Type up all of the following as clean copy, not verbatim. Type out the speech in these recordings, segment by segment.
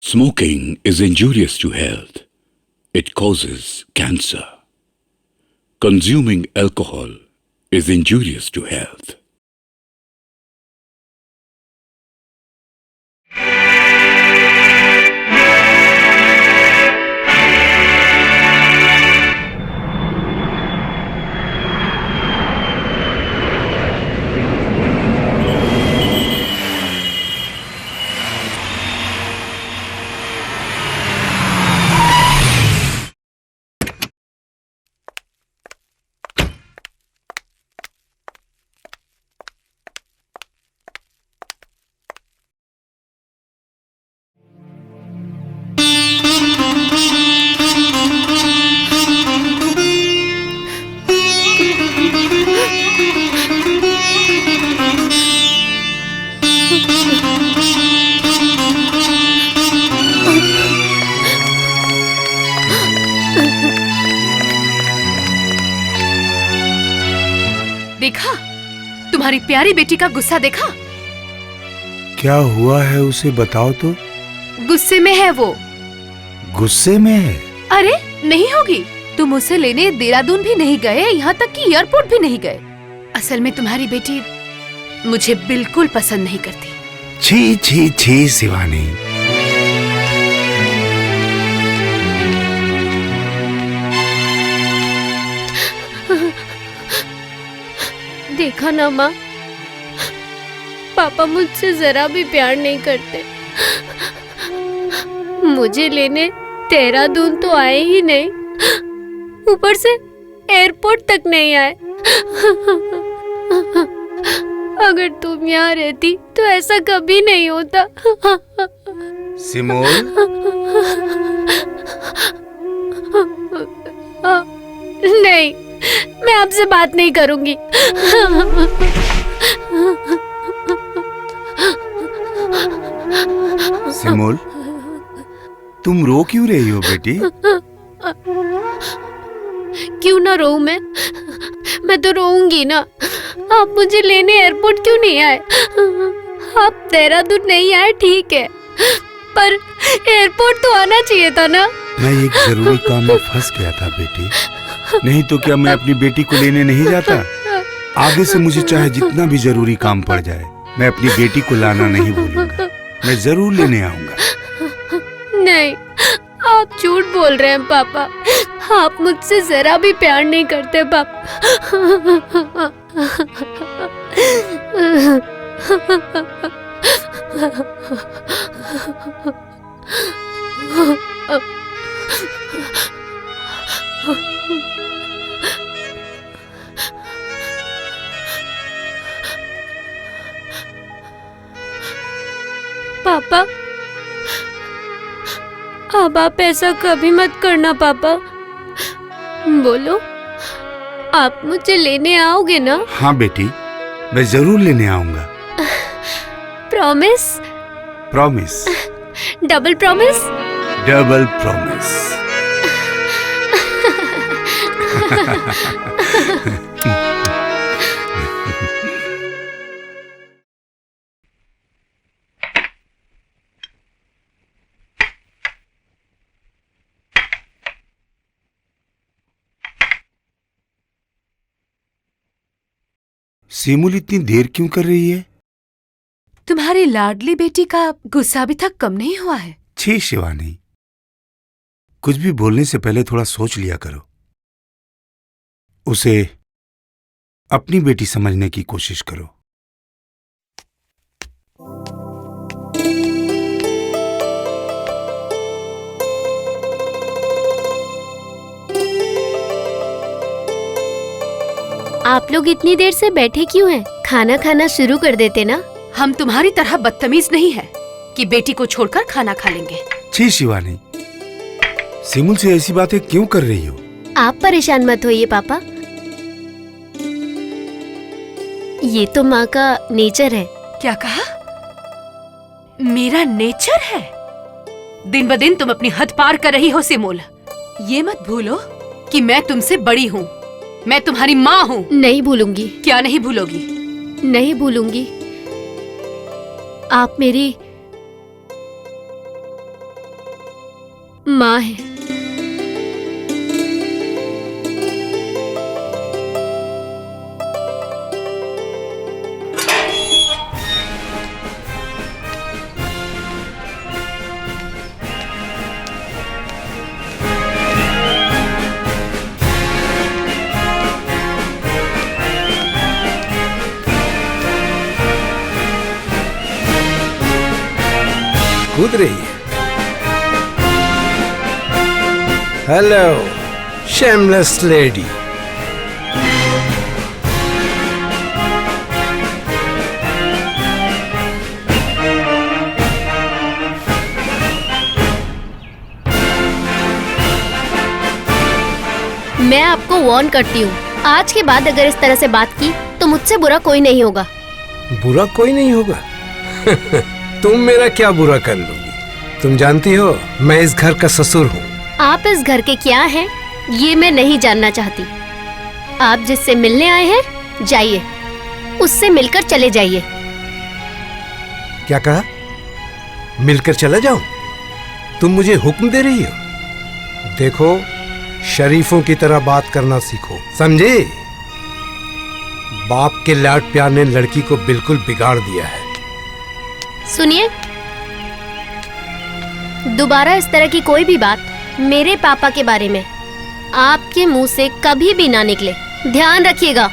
Smoking is injurious to health. It causes cancer. Consuming alcohol is injurious to health. देखा? तुम्हारी प्यारी बेटी का गुस्सा देखा? क्या हुआ है उसे बताओ तो। गुस्से में है वो। गुस्से में है? अरे नहीं होगी। तुम उसे लेने देहरादून भी नहीं गए, यहाँ तक कि एयरपोर्ट भी नहीं गए। असल में तुम्हारी बेटी मुझे बिल्कुल पसंद नहीं करती। छी छी छी शिवानी। देखा ना माँ, पापा मुझसे जरा भी प्यार नहीं करते। मुझे लेने देहरादून तो आए ही नहीं, ऊपर से एयरपोर्ट तक नहीं आए। अगर तुम यहाँ रहती तो ऐसा कभी नहीं होता। सिमोन। नहीं, मैं आपसे बात नहीं करूंगी। सिमोन, तुम रो क्यों रही हो बेटी? क्यों ना रोऊं मैं तो रोऊंगी ना। आप मुझे लेने एयरपोर्ट क्यों नहीं आए? आप देहरादून नहीं आए ठीक है, पर एयरपोर्ट तो आना चाहिए था ना। मैं एक जरूरी काम में फंस गया था बेटी, नहीं तो क्या मैं अपनी बेटी को लेने नहीं जाता? आगे से मुझे चाहे जितना भी जरूरी काम पड़ जाए, मैं अपनी बेटी को लाना नहीं भूलूंगा। मैं जरूर लेने आऊंगा। नहीं, आप झूठ बोल रहे हैं पापा। आप मुझसे जरा भी प्यार नहीं करते पापा। पापा, अब आप ऐसा कभी मत करना पापा। बोलो, आप मुझे लेने आओगे ना? हाँ बेटी, मैं जरूर लेने आऊंगा। Promise? Promise. Double promise? Double promise. Simul इतनी देर क्यों कर रही है? तुम्हारी लाडली बेटी का गुस्सा अभी तक कम नहीं हुआ है। छी शिवानी, कुछ भी बोलने से पहले थोड़ा सोच लिया करो। उसे अपनी बेटी समझने की कोशिश करो। आप लोग इतनी देर से बैठे क्यों हैं? खाना खाना शुरू कर देते ना। हम तुम्हारी तरह बदतमीज नहीं है कि बेटी को छोड़कर खाना खा लेंगे। छी शिवानी, सिमुल से ऐसी बातें क्यों कर रही हो? आप परेशान मत होइए पापा, ये तो माँ का नेचर है। क्या कहा? मेरा नेचर है? दिन ब दिन तुम अपनी हद पार कर रही हो सिमोल। ये मत भूलो कि मैं तुमसे बड़ी हूँ, मैं तुम्हारी माँ हूँ। नहीं भूलूंगी। क्या नहीं भूलोगी? नहीं भूलूंगी। आप मेरी माँ है। कूद रही है। Hello shameless lady. मैं आपको वार्न करती हूँ, आज के बाद अगर इस तरह से बात की तो मुझसे बुरा कोई नहीं होगा। बुरा कोई नहीं होगा। तुम मेरा क्या बुरा कर लोगी? तुम जानती हो मैं इस घर का ससुर हूँ। आप इस घर के क्या हैं ये मैं नहीं जानना चाहती। आप जिससे मिलने आए हैं जाइए, उससे मिलकर चले जाइए। क्या कहा? मिलकर चला जाऊं? तुम मुझे हुक्म दे रही हो? देखो शरीफों की तरह बात करना सीखो, समझे? बाप के लाड प्यार ने लड़की को बिल्कुल बिगाड़ दिया है। सुनिए, दोबारा इस तरह की कोई भी बात मेरे पापा के बारे में आपके मुंह से कभी भी ना निकले, ध्यान रखिएगा।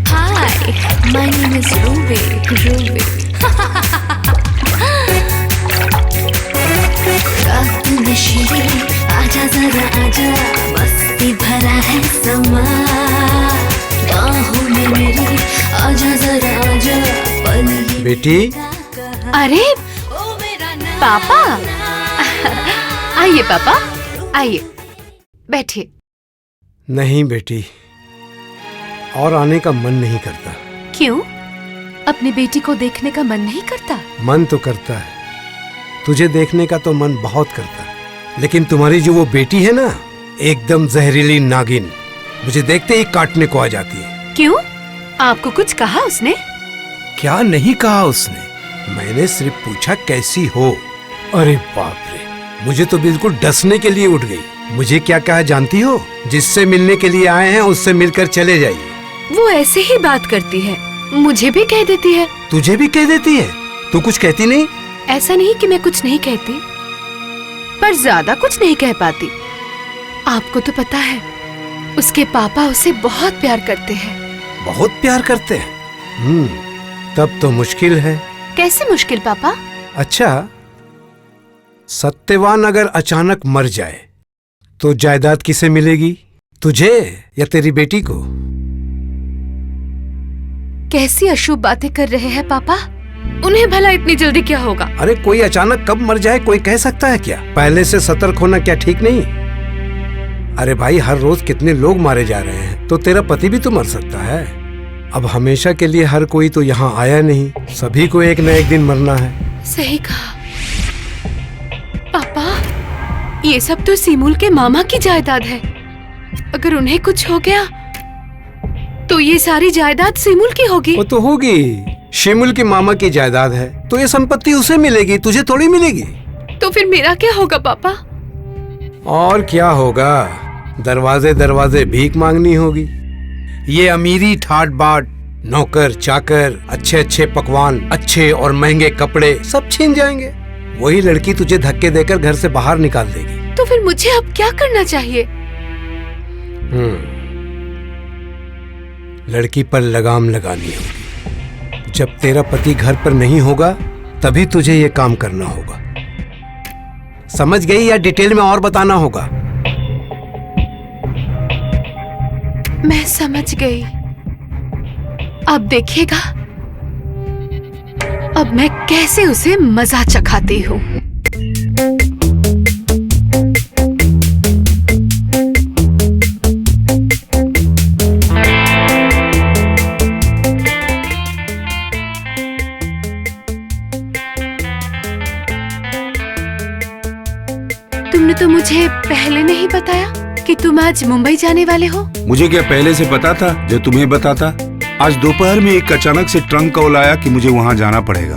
Hi, my name is Ruby. रात नशीली, आजा जरा आजा, मस्ती भरा है समा, बाहों में मेरी आजा जरा आजा, पल बेटी अरे पापा, आइए पापा, आइए बैठिए। नहीं बेटी, और आने का मन नहीं करता। क्यों? अपनी बेटी को देखने का मन नहीं करता? मन तो करता है, तुझे देखने का तो मन बहुत करता है, लेकिन तुम्हारी जो वो बेटी है ना, एकदम जहरीली नागिन, मुझे देखते ही काटने को आ जाती है। क्यों? आपको कुछ कहा उसने? क्या नहीं कहा उसने, मैंने सिर्फ पूछा कैसी हो। अरे बाप रे, मुझे तो बिल्कुल डसने के लिए उठ गई। मुझे क्या कहा जानती हो? जिससे मिलने के लिए आए हैं उससे मिलकर चले जाइए। वो ऐसे ही बात करती है, मुझे भी कह देती है। तुझे भी कह देती है? तू कुछ कहती नहीं? ऐसा नहीं कि मैं कुछ नहीं कहती, पर ज्यादा कुछ नहीं कह पाती। आपको तो पता है, उसके पापा उसे बहुत प्यार करते हैं। बहुत प्यार करते हैं? तब तो मुश्किल है। कैसे मुश्किल पापा? अच्छा, सत्यवान अगर अचानक मर जाए तो जायदाद किसे मिलेगी? तुझे या तेरी बेटी को? कैसी अशुभ बातें कर रहे हैं पापा? उन्हें भला इतनी जल्दी क्या होगा? अरे कोई अचानक कब मर जाए कोई कह सकता है क्या? पहले से सतर्क होना क्या ठीक नहीं? अरे भाई, हर रोज कितने लोग मारे जा रहे हैं, तो तेरा पति भी तो मर सकता है। अब हमेशा के लिए हर कोई तो यहाँ आया नहीं, सभी को एक न एक दिन मरना है। सही कहा पापा, ये सब तो सिमूल के मामा की जायदाद है। अगर उन्हें कुछ हो गया तो ये सारी जायदाद सिमूल की होगी। वो तो होगी, शिमुल की मामा की जायदाद है, तो ये संपत्ति उसे मिलेगी, तुझे थोड़ी मिलेगी। तो फिर मेरा क्या होगा पापा? और क्या होगा, दरवाजे दरवाजे भीख मांगनी होगी। ये अमीरी ठाट बाट, नौकर चाकर, अच्छे अच्छे पकवान, अच्छे और महंगे कपड़े सब छीन जाएंगे। वही लड़की तुझे धक्के देकर घर से बाहर निकाल देगी। तो फिर मुझे अब क्या करना चाहिए? लड़की पर लगाम लगानी होगी। जब तेरा पति घर पर नहीं होगा तभी तुझे ये काम करना होगा। समझ गई या डिटेल में और बताना होगा? मैं समझ गई। अब देखिएगा, अब मैं कैसे उसे मजा चखाती हूँ। तुमने तो मुझे पहले नहीं बताया कि तुम आज मुंबई जाने वाले हो। मुझे क्या पहले से पता था जो तुम्हें बताता? आज दोपहर में एक अचानक से ट्रंक कॉल आया कि मुझे वहां जाना पड़ेगा,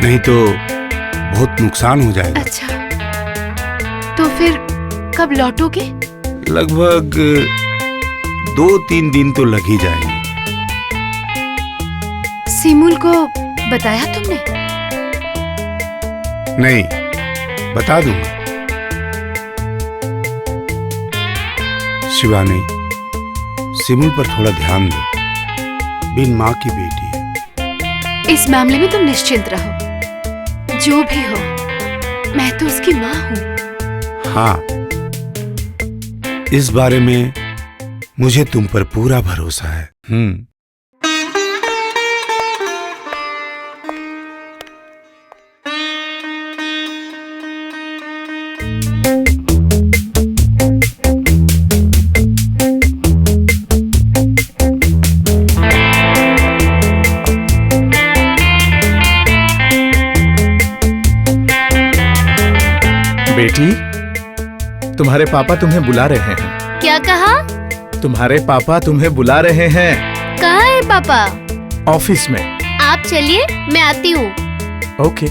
नहीं तो बहुत नुकसान हो जाएगा। अच्छा, तो फिर कब लौटोगे? लगभग 2-3 दिन तो लग ही जाएंगे। सिमूल को बताया तुमने? नहीं, बता दूंगा। शिवानी, सिमूल पर थोड़ा ध्यान दो, बिन माँ की बेटी है। इस मामले में तुम निश्चिंत रहो, जो भी हो मैं तो उसकी माँ हूँ। हाँ, इस बारे में मुझे तुम पर पूरा भरोसा है। बेटी, तुम्हारे पापा तुम्हें बुला रहे हैं। क्या कहा? तुम्हारे पापा तुम्हें बुला रहे हैं। कहाँ है पापा? ऑफिस में। आप चलिए, मैं आती हूँ। ओके।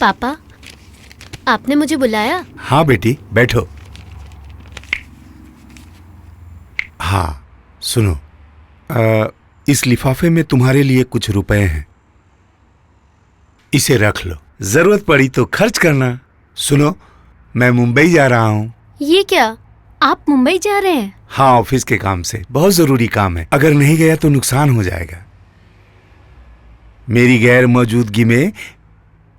पापा, आपने मुझे बुलाया? हाँ बेटी, बैठो। हाँ सुनो, इस लिफाफे में तुम्हारे लिए कुछ रुपए हैं, इसे रख लो, जरूरत पड़ी तो खर्च करना। सुनो, मैं मुंबई जा रहा हूँ। ये क्या, आप मुंबई जा रहे हैं? हाँ, ऑफिस के काम से, बहुत जरूरी काम है, अगर नहीं गया तो नुकसान हो जाएगा। मेरी गैर मौजूदगी में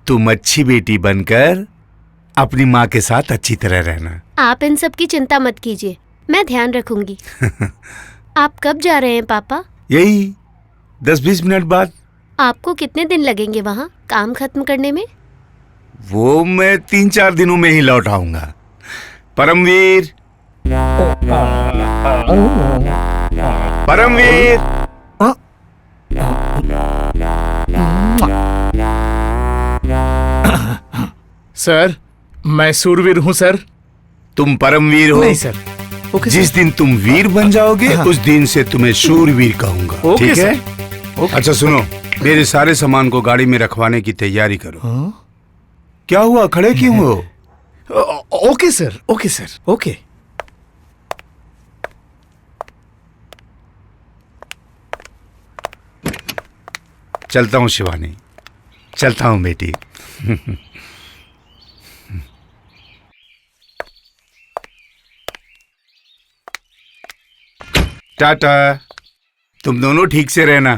तुम अच्छी बेटी बनकर अपनी माँ के साथ अच्छी तरह रहना। आप इन सब की चिंता मत कीजिए, मैं ध्यान रखूंगी। आप कब जा रहे हैं पापा? यही 10-20 मिनट बाद। आपको कितने दिन लगेंगे वहाँ काम खत्म करने में? वो मैं 3-4 दिनों में ही लौट आऊंगा। परमवीर, परमवीर, सर, मैं सूरवीर हूँ सर। तुम परमवीर हो? नहीं सर। ओके जिस दिन तुम वीर बन जाओगे उस दिन से तुम्हें शूरवीर कहूंगा। ओके ठीक है? ओके। अच्छा सुनो, मेरे सारे सामान को गाड़ी में रखवाने की तैयारी करो। क्या हुआ, खड़े क्यों हो? Okay sir, okay sir, okay. चलता हूँ शिवानी, चलता हूँ बेटी। टाटा, तुम दोनों ठीक से रहना।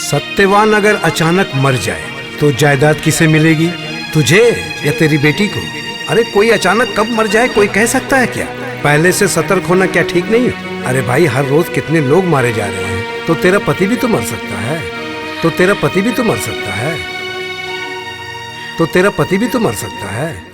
सत्यवान अगर अचानक मर जाए तो जायदाद किसे मिलेगी? तुझे या तेरी बेटी को? अरे कोई अचानक कब मर जाए कोई कह सकता है क्या? पहले से सतर्क होना क्या ठीक नहीं है? अरे भाई, हर रोज कितने लोग मारे जा रहे हैं, तो तेरा पति भी तो मर सकता है, तो तेरा पति भी तो मर सकता है, तो तेरा पति भी तो मर सकता है।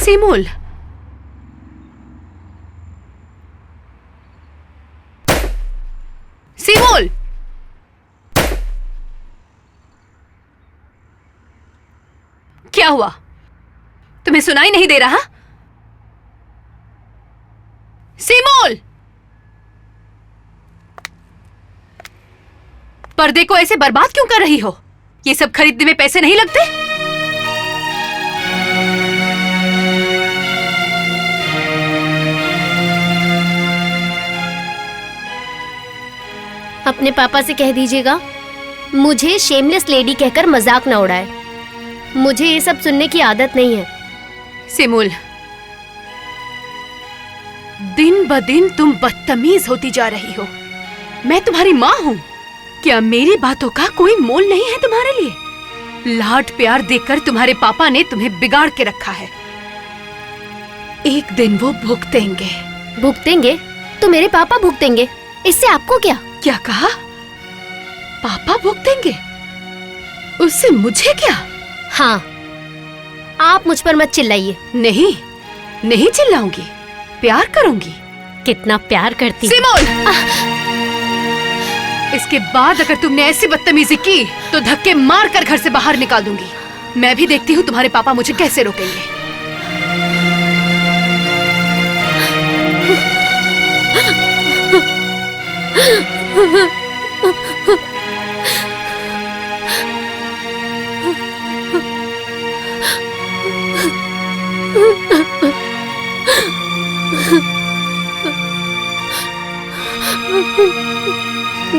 सिमूल, सिमूल, क्या हुआ? तुम्हें सुनाई नहीं दे रहा? सिमूल, पर्दे को ऐसे बर्बाद क्यों कर रही हो? ये सब खरीदने में पैसे नहीं लगते? अपने पापा से कह दीजिएगा मुझे शेमलेस लेडी कहकर मजाक न उड़ाए। मुझे ये सब सुनने की आदत नहीं है। सिमुल, दिन ब दिन तुम बदतमीज होती जा रही हो। मैं तुम्हारी माँ हूँ। क्या मेरी बातों का कोई मोल नहीं है तुम्हारे लिए? लाड प्यार देकर तुम्हारे पापा ने तुम्हें बिगाड़ के रखा है। एक दिन वो भुगतेंगे। भुगतेंगे तो मेरे पापा भुगतेंगे, इससे आपको क्या? क्या कहा? पापा भुगतेंगे? उससे मुझे क्या? हाँ, आप मुझ पर मत चिल्लाइए। नहीं, नहीं चिल्लाऊंगी, प्यार करूंगी। कितना प्यार करती सिमोन! इसके बाद अगर तुमने ऐसी बदतमीजी की तो धक्के मार कर घर से बाहर निकाल दूंगी। मैं भी देखती हूँ तुम्हारे पापा मुझे कैसे रोकेंगे।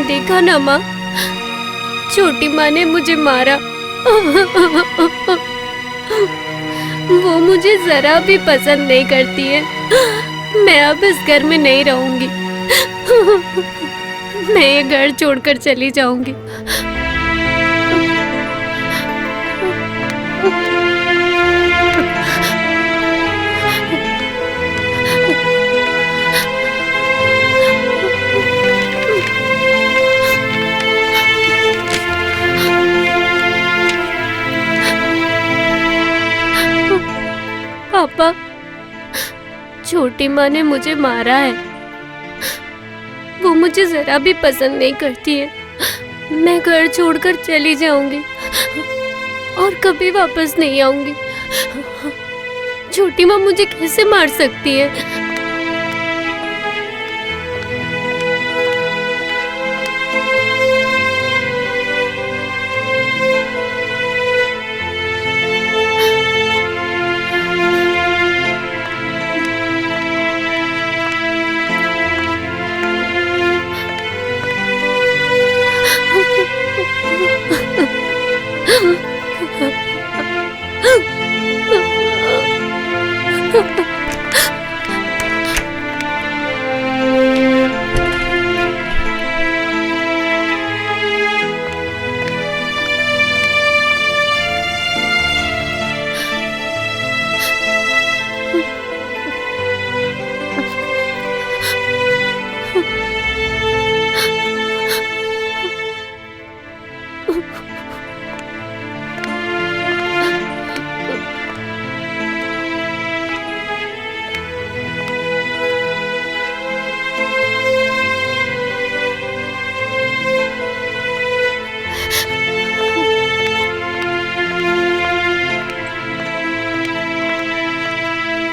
देखा ना माँ, छोटी माँ ने मुझे मारा। वो मुझे जरा भी पसंद नहीं करती है। मैं अब इस घर में नहीं रहूंगी। मैं ये घर छोड़कर चली जाऊंगी। पापा, छोटी माँ ने मुझे मारा है। वो मुझे जरा भी पसंद नहीं करती है। मैं घर छोड़कर चली जाऊंगी और कभी वापस नहीं आऊंगी। छोटी माँ मुझे कैसे मार सकती है?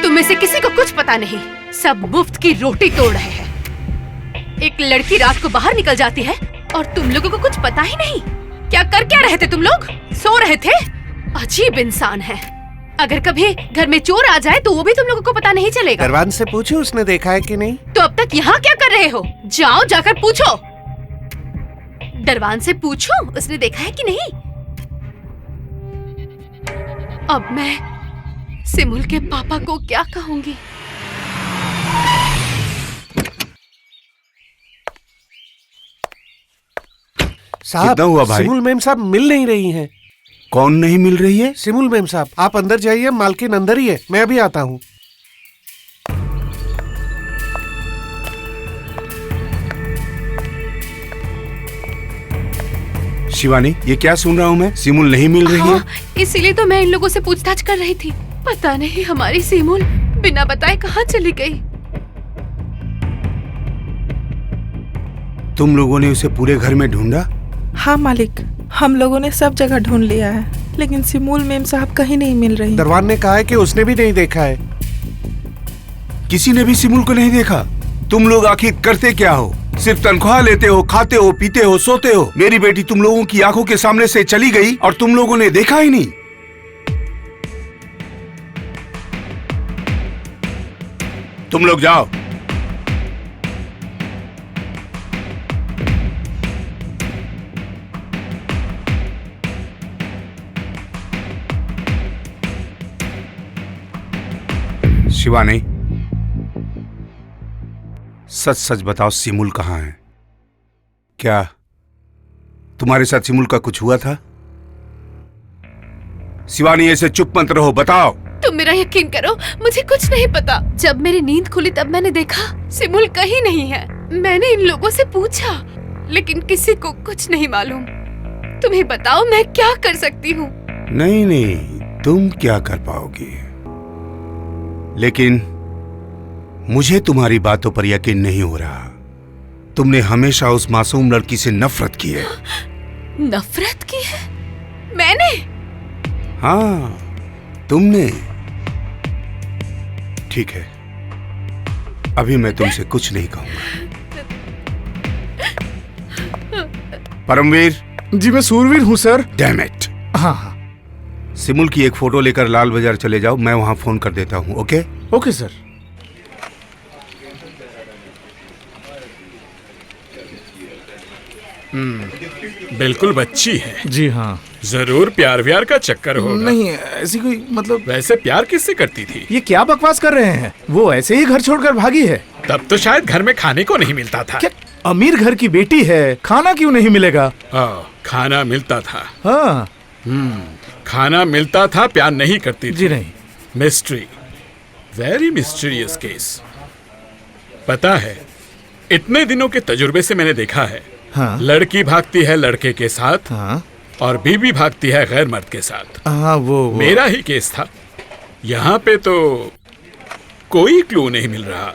तुम में से किसी को कुछ पता नहीं, सब मुफ्त की रोटी तोड़ रहे हैं। एक लड़की रात को बाहर निकल जाती है और तुम लोगों को कुछ पता ही नहीं। क्या रहे थे तुम लोग? सो रहे थे? अजीब इंसान है। अगर कभी घर में चोर आ जाए तो वो भी तुम लोगों को पता नहीं चलेगा। दरवान से पूछो उसने देखा है कि नहीं। तो अब तक यहाँ क्या कर रहे हो? जाओ जाकर पूछो। दरवान से पूछो उसने देखा है कि नहीं। अब मैं सिमुल के पापा को क्या कहूंगी? साहब, कितना हुआ भाई? सिमुल मैम साहब मिल नहीं रही हैं। कौन नहीं मिल रही है? सिमुल मैम साहब, आप अंदर जाइए, मालकिन अंदर ही है, मैं अभी आता हूँ। शिवानी, ये क्या सुन रहा हूँ मैं? सिमुल नहीं मिल रही है? इसीलिए तो मैं इन लोगों से पूछताछ कर रही थी। पता नहीं हमारी सिमुल बिना बताए कहाँ चली गई। तुम लोगों ने उसे पूरे घर में ढूंढा? हाँ मालिक, हम लोगों ने सब जगह ढूंढ लिया है, लेकिन सिमुल मेम साहब कहीं नहीं मिल रही। दरवान ने कहा है कि उसने भी नहीं देखा है। किसी ने भी सिमुल को नहीं देखा? तुम लोग आखिर करते क्या हो? सिर्फ तनख्वाह लेते हो, खाते हो, पीते हो, सोते हो। मेरी बेटी तुम लोगों की आंखों के सामने से चली गई और तुम लोगों ने देखा ही नहीं। तुम लोग जाओ। शिवानी, सच सच बताओ, सिमुल कहाँ है? क्या तुम्हारे साथ सिमुल का कुछ हुआ था? शिवानी, ऐसे चुप मत रहो, बताओ। तुम मेरा यकीन करो, मुझे कुछ नहीं पता। जब मेरी नींद खुली तब मैंने देखा सिमुल कहीं नहीं है। मैंने इन लोगों से पूछा, लेकिन किसी को कुछ नहीं मालूम। तुम ही बताओ, मैं क्या कर सकती हूँ? नहीं नहीं, तुम क्या कर पाओगी, लेकिन मुझे तुम्हारी बातों पर यकीन नहीं हो रहा। तुमने हमेशा उस मासूम लड़की से नफरत की है। नफरत की है? मैंने? हाँ, तुमने। ठीक है, अभी मैं तुमसे कुछ नहीं कहूंगा। परमवीर। जी मैं सूरवीर हूँ सर। Damn it. हाँ हाँ। सिमुल की एक फोटो लेकर लाल बाजार चले जाओ, मैं वहां फोन कर देता हूँ। ओके? Okay sir. बिल्कुल बच्ची है। जी हाँ। जरूर प्यार व्यार का चक्कर होगा। नहीं ऐसी कोई मतलब। वैसे प्यार किससे करती थी? ये क्या बकवास कर रहे हैं? वो ऐसे ही घर छोड़कर भागी है। तब तो शायद घर में खाने को नहीं मिलता था। क्या अमीर घर की बेटी है, खाना क्यों नहीं मिलेगा? खाना मिलता था। हाँ। खाना मिलता था, प्यार नहीं करती थी। जी नहीं। Mystery, very mysterious case. पता है, इतने दिनों के तजुर्बे से मैंने देखा है। हाँ। लड़की भागती है लड़के के साथ। हाँ। और बीवी भागती है गैर मर्द के साथ। हाँ वो मेरा ही केस था। यहाँ पे तो कोई क्लू नहीं मिल रहा।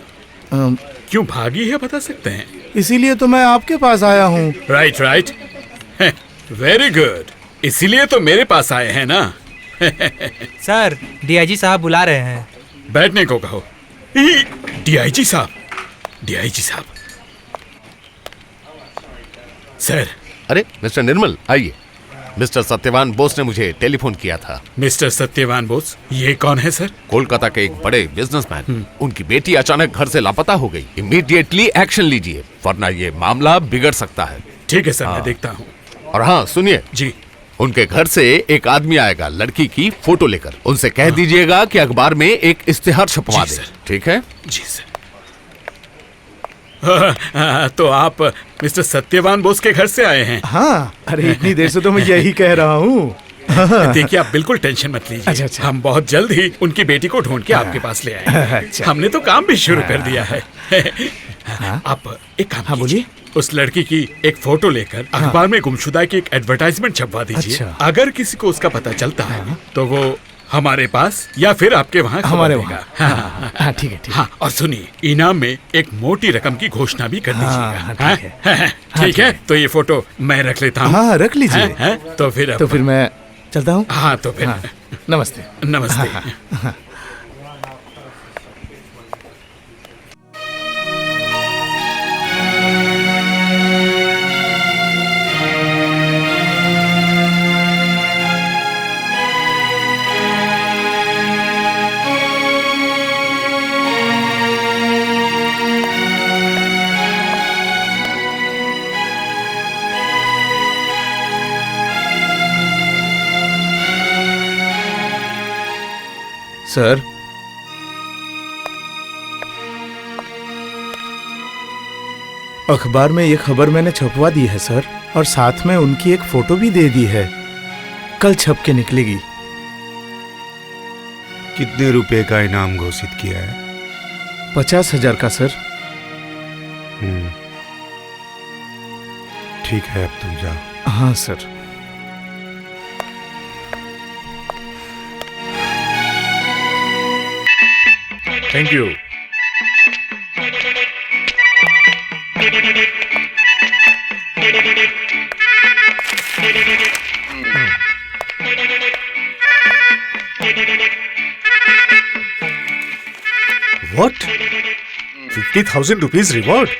क्यों भागी है बता सकते हैं? इसीलिए तो मैं आपके पास आया हूँ। Right right, very good. इसीलिए तो मेरे पास आए हैं ना। सर, डीआईजी साहब बुला रहे हैं। बैठने को कहो। डीआईजी साहब, डीआईजी साहब। सर। अरे मिस्टर निर्मल, आइए। मिस्टर सत्यवान बोस ने मुझे टेलीफोन किया था। मिस्टर सत्यवान बोस, ये कौन है सर? कोलकाता के एक बड़े बिजनेसमैन। उनकी बेटी अचानक घर से लापता हो गई। इमीडिएटली एक्शन लीजिए, वरना ये मामला बिगड़ सकता है। ठीक है सर, मैं देखता हूँ। और हाँ सुनिए जी, उनके घर से एक आदमी आएगा लड़की की फोटो लेकर। उनसे कह दीजिएगा कि अखबार में एक इश्तेहार छपवा दे। ठीक है? जी सर। तो आप मिस्टर सत्यवान बोस के घर से आए हैं? हाँ, अरे इतनी देर से तो मैं यही कह रहा हूँ। देखिए, आप बिल्कुल टेंशन मत लीजिए। अच्छा। हम बहुत जल्द ही उनकी बेटी को ढूंढ के आपके पास ले आएंगे। अच्छा। हमने तो काम भी शुरू कर दिया है। आप एक काम बोलिए, उस लड़की की एक फोटो लेकर अखबार में गुमशुदा की एक एडवर्टाइजमेंट छपवा दीजिए। अच्छा। अगर किसी को उसका पता चलता है तो वो हमारे पास या फिर आपके वहाँ हमारे वहाँ। हाँ ठीक है। हाँ, और सुनिए, इनाम में एक मोटी रकम की घोषणा भी कर दीजिएगा। ठीक है, तो ये फोटो मैं रख लेता हूँ। हाँ रख लीजिए। तो फिर मैं चलता हूँ। हाँ तो फिर नमस्ते। नमस्ते। सर, अखबार में ये खबर मैंने छपवा दी है सर, और साथ में उनकी एक फोटो भी दे दी है। कल छप के निकलेगी। कितने रुपए का इनाम घोषित किया है? 50,000 का सर। ठीक है, अब तुम जाओ। हाँ sir. Thank you. What? 50,000 rupees reward?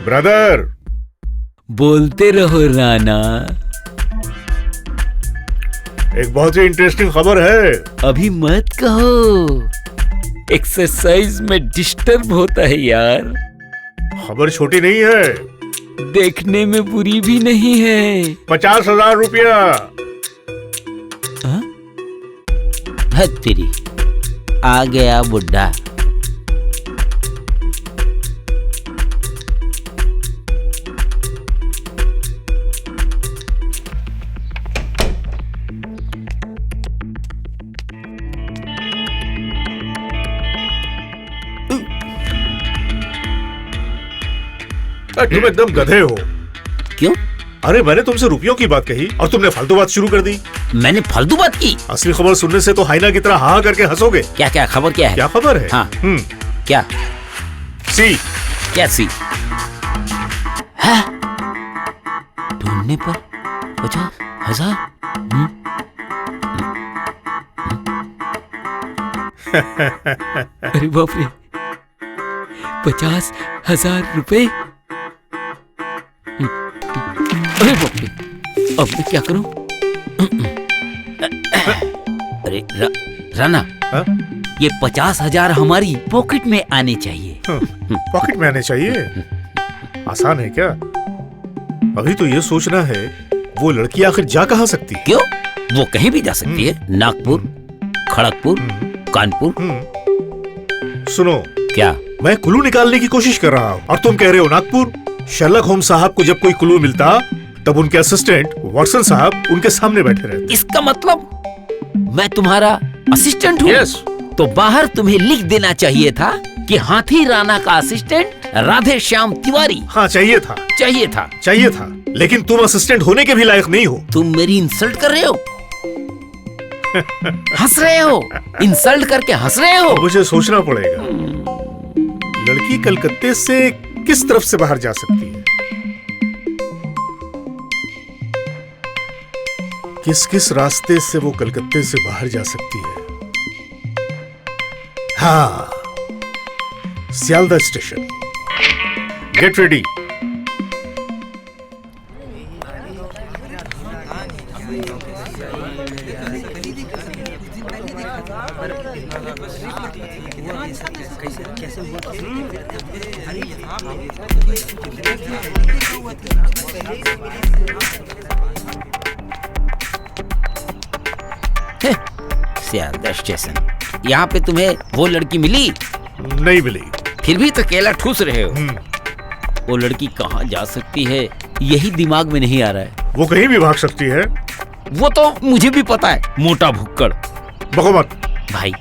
Brother, बोलते रहो राणा। एक बहुत ही इंटरेस्टिंग खबर है। अभी मत कहो, एक्सरसाइज में डिस्टर्ब होता है यार। खबर छोटी नहीं है, देखने में बुरी भी नहीं है। 50,000 रुपया। हद तेरी, आ गया बुड्ढा। तुम एकदम गधे हो। क्यों? अरे मैंने तुमसे रुपयों की बात कही और तुमने फालतू बात शुरू कर दी। मैंने फालतू बात की? असली खबर सुनने से तो हाइना की तरह हाँ करके हंसोगे। क्या क्या खबर क्या है? क्या खबर है? हाँ। क्या? सी। क्या सी? है? ढूंढने पर 50,000। अरे बाप रे, 50,000 रुपए। अरे बाप रे, अब मैं क्या करूं? अरे राणा, ये 50,000 हमारी पॉकेट में आने चाहिए। पॉकेट में आने चाहिए? आसान है क्या? अभी तो ये सोचना है वो लड़की आखिर जा कहाँ सकती है। क्यों? वो कहीं भी जा सकती है। नागपुर, खड़गपुर, कानपुर। सुनो, क्या? मैं क्लू निकालने की कोशिश कर रहा हूँ और तुम कह रहे हो नागपुर। शर्लक होम्स साहब को जब कोई क्लू मिलता तब उनके असिस्टेंट वाटसन साहब उनके सामने बैठे रहते। इसका मतलब मैं तुम्हारा असिस्टेंट हूँ? यस। तो बाहर तुम्हें लिख देना चाहिए था कि हाथी राणा का असिस्टेंट राधे श्याम तिवारी। हाँ, चाहिए था। चाहिए था। चाहिए था, लेकिन तुम असिस्टेंट होने के भी लायक नहीं हो। तुम मेरी इंसल्ट कर रहे हो? हंस रहे हो? इंसल्ट करके हंस रहे हो? मुझे सोचना पड़ेगा, लड़की कलकत्ते से किस तरफ से बाहर जा सकती है। किस किस रास्ते से वो कलकत्ते से बाहर जा सकती है। हाँ, Sealdah station. Get ready. Sealdah station. यहाँ पे तुम्हें वो लड़की मिली? नहीं मिली। फिर भी तो केला ठूस रहे हो। वो लड़की कहाँ जा सकती है यही दिमाग में नहीं आ रहा है। वो कहीं भी भाग सकती है। वो तो मुझे भी पता है, मोटा भुक्कड़। बको मत। भाई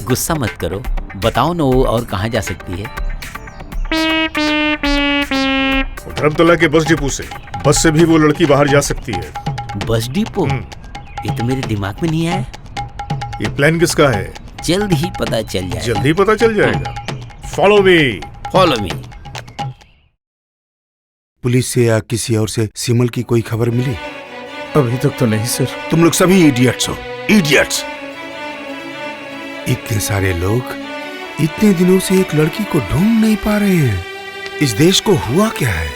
गुस्सा मत करो, बताओ ना वो और कहाँ जा सकती है। धर्मतला के बस डिपो से। बस से भी वो लड़की बाहर जा सकती है। Bus depot? ये तो मेरे दिमाग में नहीं आया। ये प्लान किसका है? जल्द ही पता चल जाएगा। जल्द ही पता चल जाएगा। Follow me. Follow me. Police से या किसी और से सिमल की कोई खबर मिली? अभी तक तो नहीं सर। तुम लोग सभी इडियट्स हो, इडियट्स। इतने सारे लोग इतने दिनों से एक लड़की को ढूंढ नहीं पा रहे हैं। इस देश को हुआ क्या है?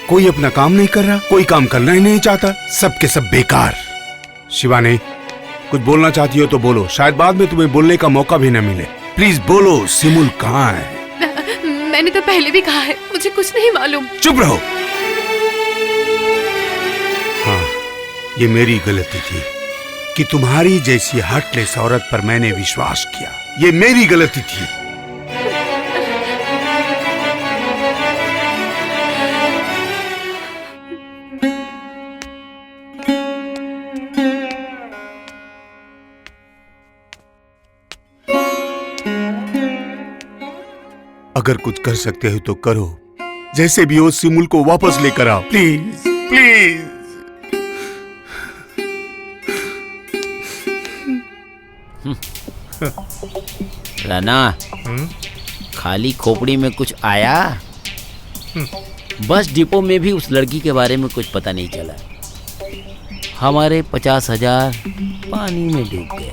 कोई अपना काम नहीं कर रहा, कोई काम करना ही नहीं चाहता, सबके सब बेकार। शिवानी, कुछ बोलना चाहती हो तो बोलो, शायद बाद में तुम्हें बोलने का मौका भी न मिले। प्लीज बोलो, सिमुल कहाँ है? मैंने तो पहले भी कहा है, मुझे कुछ नहीं मालूम। चुप रहो। हाँ, ये मेरी गलती थी कि तुम्हारी जैसी हार्टलेस औरत पर मैंने विश्वास किया। ये मेरी गलती थी। अगर कुछ कर सकते हो तो करो, जैसे भी हो सिमुल को वापस लेकर आओ, प्लीज प्लीज। राना, खाली खोपड़ी में कुछ आया? बस डिपो में भी उस लड़की के बारे में कुछ पता नहीं चला। हमारे 50,000 पानी में डूब गए।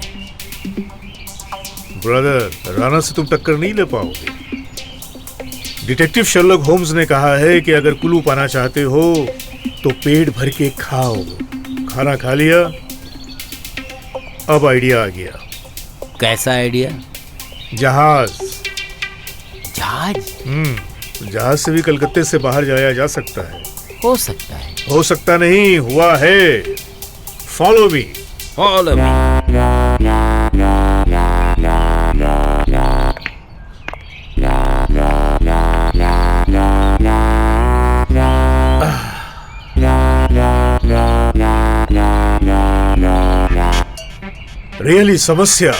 ब्रदर, राणा से तुम टक्कर नहीं ले पाओगे। डिटेक्टिव शर्लक होम्स ने कहा है कि अगर कुलू पाना चाहते हो तो पेट भर के खाओ। खाना खा लिया, अब आइडिया आ गया। कैसा आइडिया? जहाज। जहाज? जहाज से भी कलकत्ते से बाहर जाया जा सकता है। हो सकता है। हो सकता नहीं, हुआ है। Follow me. Follow me. Really समस्या,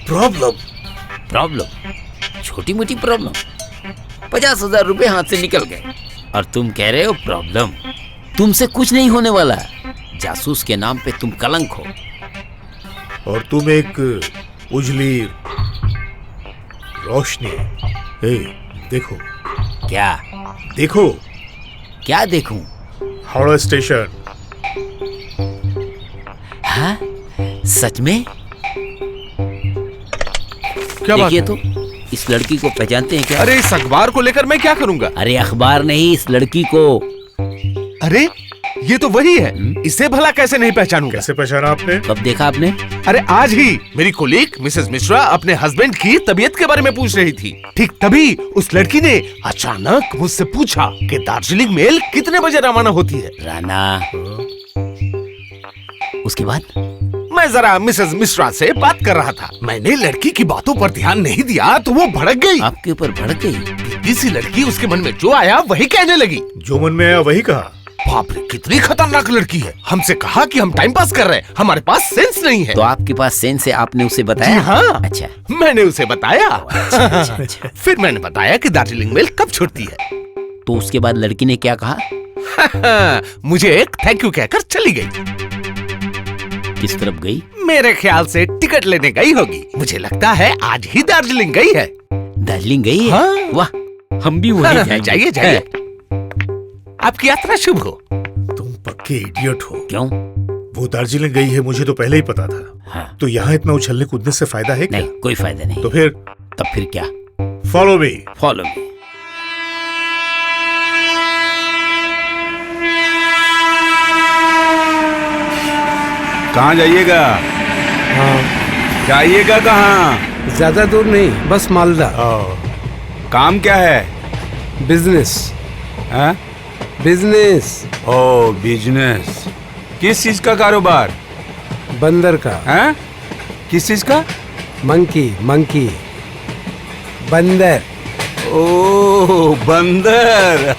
प्रॉब्लम, छोटी मोटी प्रॉब्लम। 50,000 रुपए हाथ से निकल गए और तुम कह रहे हो प्रॉब्लम? तुमसे कुछ नहीं होने वाला। जासूस के नाम पे तुम कलंक हो। और तुम एक उजली रोशनी। देखो। क्या देखो? क्या देखूं? हावड़ा स्टेशन। हाँ? सच में? क्या बात देखिए है? तो, इस लड़की को पहचानते हैं क्या? अरे इस अखबार को लेकर मैं क्या करूंगा? अरे अखबार नहीं, इस लड़की को। अरे ये तो वही है। इसे भला कैसे नहीं पहचानूंगा? कैसे पहचाना आपने? कब देखा आपने? अरे आज ही मेरी कोलीग मिसेस मिश्रा अपने हस्बैंड की तबीयत के बारे में पूछ रही थी। ठीक तभी उस लड़की ने अचानक मुझसे पूछा कि दार्जिलिंग मेल कितने बजे रवाना होती है। राना, उसके बाद मैं जरा मिसेस मिश्रा से बात कर रहा था। मैंने लड़की की बातों पर ध्यान नहीं दिया तो वो भड़क गई। आपके ऊपर भड़क गई? किसी लड़की उसके मन में जो आया वही कहने लगी। जो मन में आया वही कहा? बाप रे, कितनी खतरनाक लड़की है। हमसे कहा कि हम टाइम पास कर रहे हैं, हमारे पास सेंस नहीं है। तो आपके पास सेंस है, आपने उसे बताया? हाँ। अच्छा, मैंने उसे बताया। अच्छा। फिर मैंने बताया कि दार्जिलिंग मेल कब छुटती है। तो उसके बाद लड़की ने क्या कहा? मुझे एक थैंक यू कहकर चली गई। किस तरफ गई? मेरे ख्याल से टिकट लेने गई होगी। मुझे लगता है आज ही दार्जिलिंग गई है। दार्जिलिंग गई है? हाँ। वाह, हम भी वहीं जाएंगे। जाइए जाइए। आपकी यात्रा शुभ हो। तुम पक्के इडियट हो। क्यों? वो दार्जिलिंग गई है मुझे तो पहले ही पता था। हाँ। तो यहाँ इतना उछलने कूदने से फायदा है क्या? नहीं, कोई फायदा नहीं। तो फिर? तब फिर क्या? Follow me. Follow me. कहाँ जाइएगा? जाइएगा कहाँ? ज्यादा दूर नहीं, बस मालदा। काम क्या है? बिजनेस। हाँ? बिजनेस। ओ बिजनेस। किस चीज का कारोबार? बंदर का। हाँ? किस चीज का? मंकी। बंदर। ओ बंदर।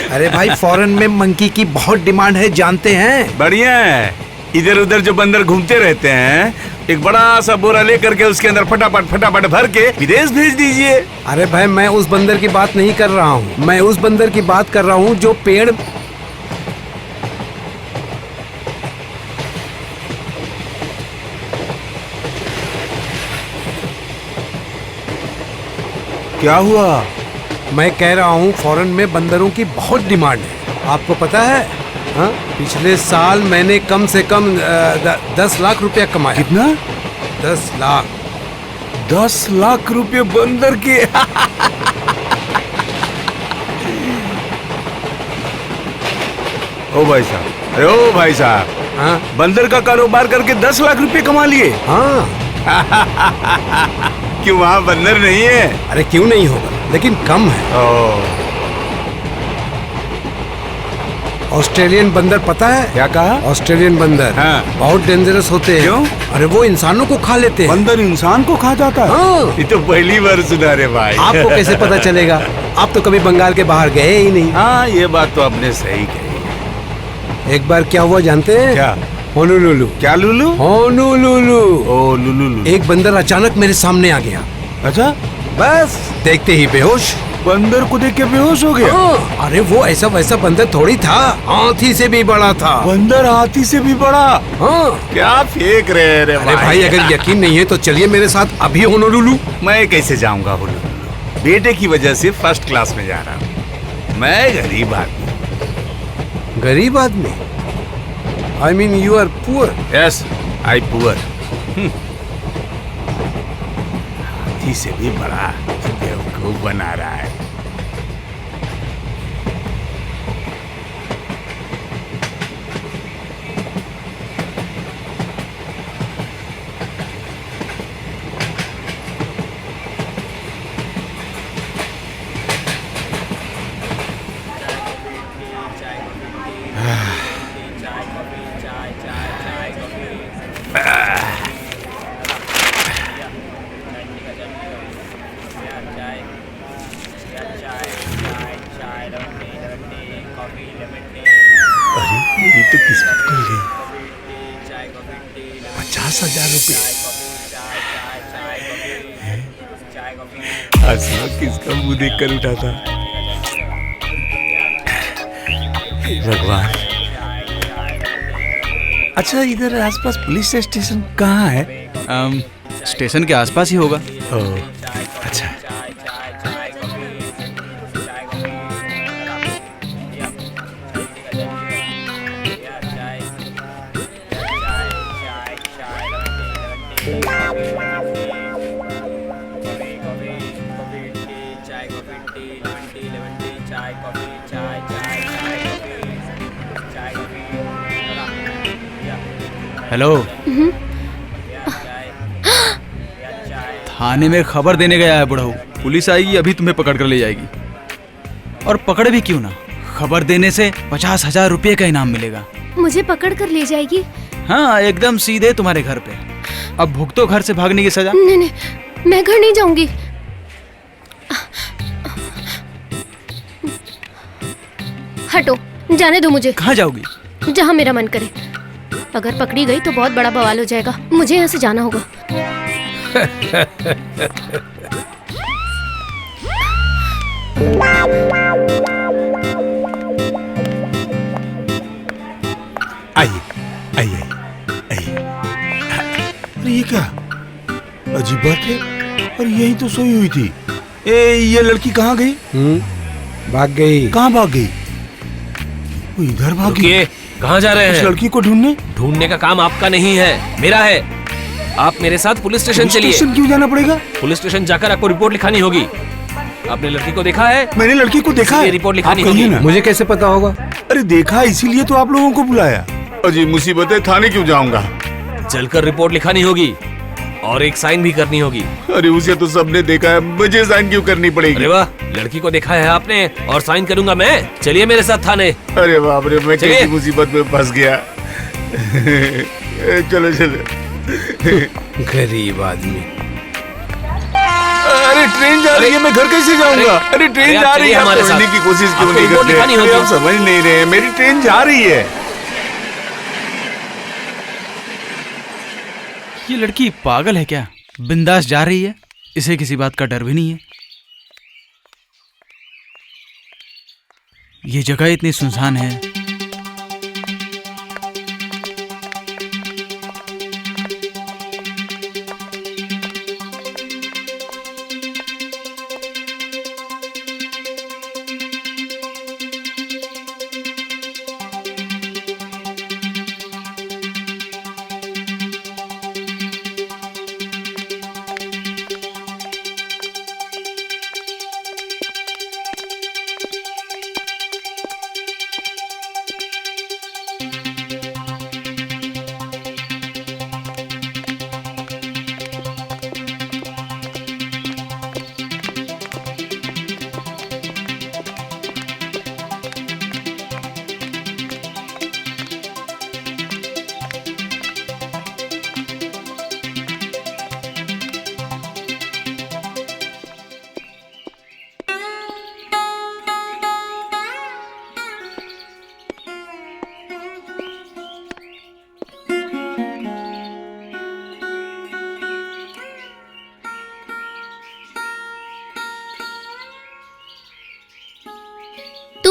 अरे भाई, फॉरेन में मंकी की बहुत डिमांड है, जानते हैं? बढ़िया है। इधर उधर जो बंदर घूमते रहते हैं, एक बड़ा सा बोरा लेकर के उसके अंदर फटाफट भर के विदेश भेज दीजिए। अरे भाई, मैं उस बंदर की बात नहीं कर रहा हूँ। मैं उस बंदर की बात कर रहा हूँ जो पेड़। क्या हुआ? मैं कह रहा हूँ फॉरेन में बंदरों की बहुत डिमांड है। आपको पता है? हाँ? पिछले साल मैंने कम से कम 10 लाख रुपया कमाया। कितना? 10 लाख। 10 लाख रुपए बंदर के। ओ भाई साहब, अरे ओ भाई साहब, हाँ? बंदर का कारोबार करके 10 लाख रुपए कमा लिए? हाँ। क्यों वहाँ बंदर नहीं है? अरे क्यों नहीं होगा, लेकिन कम है। ऑस्ट्रेलियन बंदर पता है? क्या कहा? ऑस्ट्रेलियन बंदर बहुत डेंजरस होते हैं। क्यों? अरे वो इंसानों को खा लेते हैं। बंदर इंसान को खा जाता है? हाँ। ये तो पहली बार सुना रे भाई। आपको कैसे पता चलेगा? आप तो कभी बंगाल के बाहर गए ही नहीं। हाँ, ये बात तो आपने सही कही। एक बार क्या हुआ जानते हैं? क्या? होनोलुलु। क्या लुलु? होनोलुलु। ओ लुलु। एक बंदर अचानक मेरे सामने आ गया। अच्छा? बस देखते ही बेहोश। बंदर को देख के बेहोश हो गया? हाँ। अरे वो ऐसा वैसा बंदर थोड़ी था, हाथी से भी बड़ा था। बंदर हाथी से भी बड़ा? हाँ। क्या फेंक रहे रे अरे भाई अगर यकीन नहीं है तो चलिए मेरे साथ अभी होनोलुलु। मैं कैसे जाऊंगा होनोलुलु? बेटे की वजह से फर्स्ट क्लास में जा रहा हूँ। मैं गरीब आदमी। गरीब आदमी? I mean you are poor. Yes, I poor. हाथी से भी बड़ा बेवकूफ बना रहा है। मेरी तो किस्मत खुल गई। 50,000 रुपए। आज मैं किसका मुंह देख कर उठा था? भगवान। अच्छा, इधर आसपास पुलिस स्टेशन कहाँ है? स्टेशन के आसपास ही होगा। ओह, अच्छा। हेलो। थाने में खबर देने गया है बुढ़ऊ। पुलिस आएगी, अभी तुम्हें पकड़ कर ले जाएगी। और पकड़ भी क्यों ना, खबर देने से 50,000 रुपये का इनाम मिलेगा। मुझे पकड़ कर ले जाएगी? हाँ, एकदम सीधे तुम्हारे घर पे। अब भुगतो घर से भागने की सजा। नहीं नहीं, मैं घर नहीं जाऊंगी। हटो, जाने दो मुझे। कहाँ जाओगी? जहाँ मेरा मन करे। अगर पकड़ी गई तो बहुत बड़ा बवाल हो जाएगा। मुझे यहाँ से जाना होगा। आइए आइए आइए। अरे ये क्या अजीब बात है। और यही तो सोई हुई थी। ये लड़की कहाँ गई? भाग गई। कहाँ भाग गई? वो इधर भाग गई। कहाँ जा रहे हैं? उस लड़की को ढूंढने। ढूंढने का काम आपका नहीं है, मेरा है। आप मेरे साथ पुलिस स्टेशन चलिए। स्टेशन क्यों जाना पड़ेगा? पुलिस स्टेशन जाकर आपको रिपोर्ट लिखानी होगी। आपने लड़की को देखा है? मैंने लड़की को देखा है। रिपोर्ट लिखानी होगी। मुझे कैसे पता होगा? अरे देखा, इसीलिए तो आप लोगों को बुलाया। अजी मुसीबत है, थाने क्यों जाऊंगा? चलकर रिपोर्ट लिखानी होगी और एक साइन भी करनी होगी। अरे उसे तो सबने देखा है, मुझे साइन क्यों करनी पड़ेगी? अरे वाह, लड़की को देखा है आपने और साइन करूंगा मैं। चलिए मेरे साथ थाने। अरे बाप रे, मैं कैसी मुसीबत में फंस गया। चलो चलो। गरीब आदमी। अरे ट्रेन जा रही है, मैं घर कैसे जाऊंगा? अरे ट्रेन जा रही है, हमारे साथ। की कोशिश क्यों नहीं रिपोर्ट लिखानी करते? होगी। आप समझ नहीं रहे, मेरी ट्रेन जा रही है। ये लड़की पागल है क्या? बिंदास जा रही है, इसे किसी बात का डर भी नहीं है। ये जगह इतनी सुनसान है।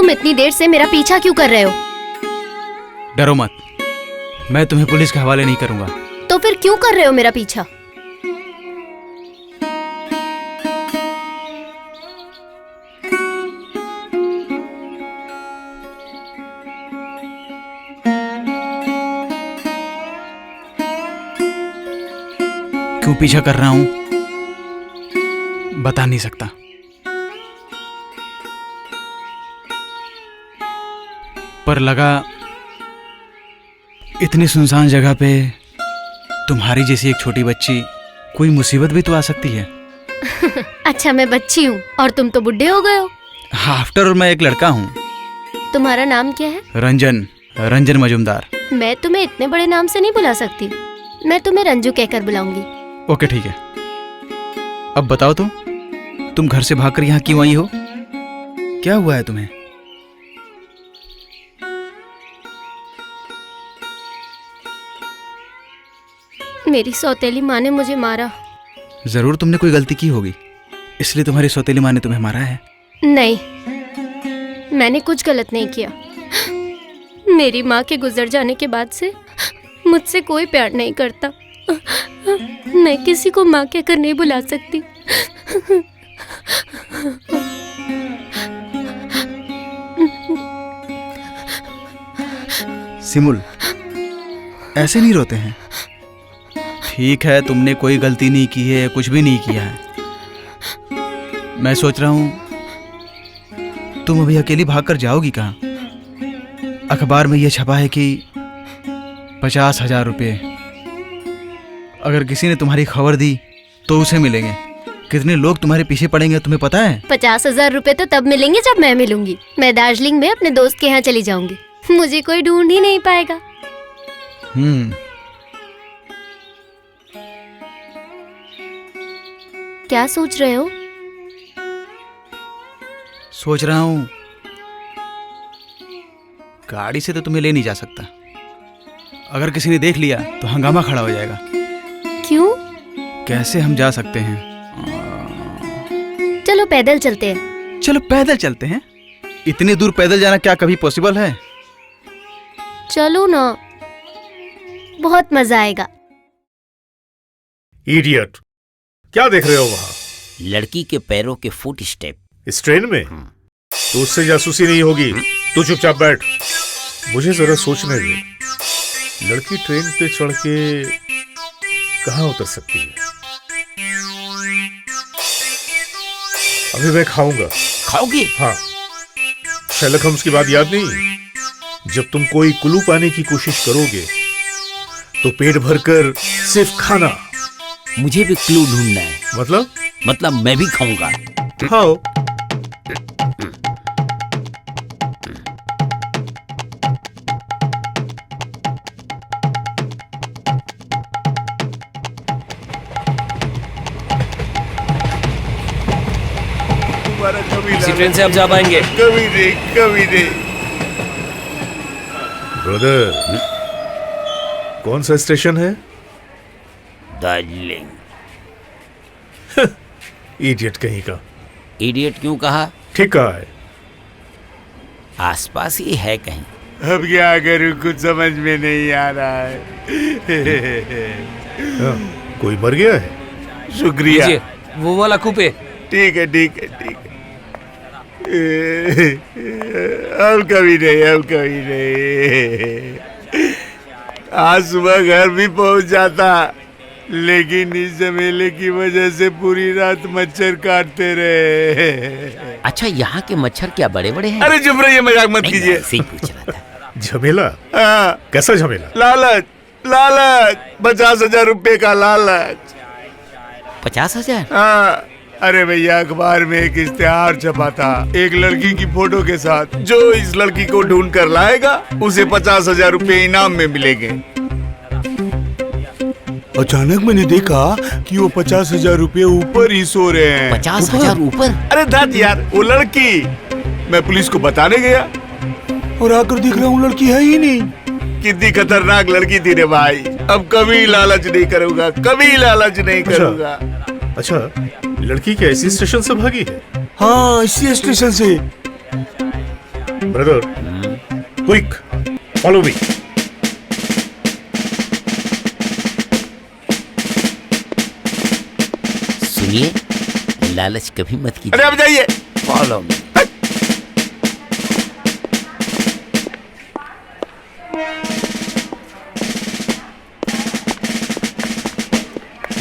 तुम इतनी देर से मेरा पीछा क्यों कर रहे हो? डरो मत, मैं तुम्हें पुलिस के हवाले नहीं करूंगा। तो फिर क्यों कर रहे हो मेरा पीछा? क्यों पीछा कर रहा हूं बता नहीं सकता, पर लगा इतनी सुनसान जगह पे तुम्हारी जैसी एक छोटी बच्ची, कोई मुसीबत भी तो आ सकती है। अच्छा मैं बच्ची हूँ और तुम तो बुढ़े हो गए हो। आफ्टर ऑल मैं एक लड़का हूँ। तुम्हारा नाम क्या है? रंजन मजुमदार। मैं तुम्हें इतने बड़े नाम से नहीं बुला सकती, मैं तुम्हें रंजू कहकर बुलाऊंगी। ओके ठीक है। अब बताओ तो, तुम घर से भागकर यहाँ क्यों आई हो? क्या हुआ है तुम्हें? मेरी सौतेली माँ ने मुझे मारा। जरूर तुमने कोई गलती की होगी, इसलिए तुम्हारी सौतेली माँ ने तुम्हें मारा है। नहीं, मैंने कुछ गलत नहीं किया। मेरी माँ के गुजर जाने के बाद से मुझसे कोई प्यार नहीं करता। मैं किसी को माँ कहकर नहीं बुला सकती। सिमुल, ऐसे नहीं रोते हैं। ठीक है, तुमने कोई गलती नहीं की है, कुछ भी नहीं किया है। मैं सोच रहा हूं तुम अभी अकेली भागकर जाओगी कहाँ? अखबार में यह छपा है कि 50,000 रुपये अगर किसी ने तुम्हारी खबर दी तो उसे मिलेंगे। कितने लोग तुम्हारे पीछे पड़ेंगे तुम्हें पता है? 50,000 रुपए तो तब मिलेंगे जब मैं मिलूंगी। मैं दार्जिलिंग में अपने दोस्त के यहाँ चली जाऊंगी, मुझे कोई ढूंढ ही नहीं पाएगा। क्या सोच रहे हो? सोच रहा हूं गाड़ी से तो तुम्हें ले नहीं जा सकता। अगर किसी ने देख लिया तो हंगामा खड़ा हो जाएगा। क्यों? कैसे हम जा सकते हैं? चलो पैदल चलते हैं। चलो पैदल चलते हैं। इतनी दूर पैदल जाना क्या कभी पॉसिबल है? चलो ना, बहुत मजा आएगा। इडियट, क्या देख रहे हो वहां? लड़की के पैरों के फुट स्टेप। इस ट्रेन में? तो उससे जासूसी नहीं होगी। तू चुपचाप बैठ, मुझे जरा सोचने दे। लड़की ट्रेन पे चढ़ के कहाँ उतर सकती है? अभी मैं खाऊंगा। खाओगे? हाँ। शर्लक होम्स की बात याद नहीं? जब तुम कोई कुलू पाने की कोशिश करोगे तो पेट भरकर सिर्फ खाना। मुझे भी क्लू ढूंढना है। मतलब मैं भी खाऊंगा। खाओ। इसी ट्रेन से आप जा पाएंगे? कभी नहीं। ब्रदर, कौन सा स्टेशन है? दार्जिलिंग। इडियट कहीं का। इडियट क्यों कहा? ठीक कहा है। आसपास ही है कहीं। अब क्या करूं, कुछ समझ में नहीं आ रहा है। कोई मर गया है? शुक्रिया। वो वाला कूपे। ठीक है। अब कभी नहीं। आज सुबह घर भी पहुंच जाता, लेकिन इस झमेले की वजह से पूरी रात मच्छर काटते रहे। अच्छा, यहाँ के मच्छर क्या बड़े बड़े हैं? अरे चुप रहिए, मजाक मत कीजिए। ऐसे ही पूछ रहा था। झमेला? हाँ। कैसा झमेला? लालच 50,000 रुपए का लालच। 50,000? हाँ। अरे भैया, अखबार में एक इश्तेहार छपा था एक लड़की की फोटो के साथ। जो इस लड़की को ढूंढ कर लाएगा उसे 50,000 रुपए इनाम में मिलेंगे। अचानक मैंने देखा कि वो 50,000 रुपए ऊपर ही सो रहे हैं। 50,000 ऊपर? अरे दाद यार, वो लड़की। मैं पुलिस को बताने गया और आकर देख रहा हूँ लड़की है ही नहीं। कितनी खतरनाक लड़की थी रे भाई। अब कभी लालच नहीं करूंगा। अच्छा, लड़की क्या इसी स्टेशन से भागी है? हाँ, इसी स्टेशन से। Brother, quick, follow me. सुनिए, लालच कभी मत कीजिए। अरे अब जाइए। Follow me.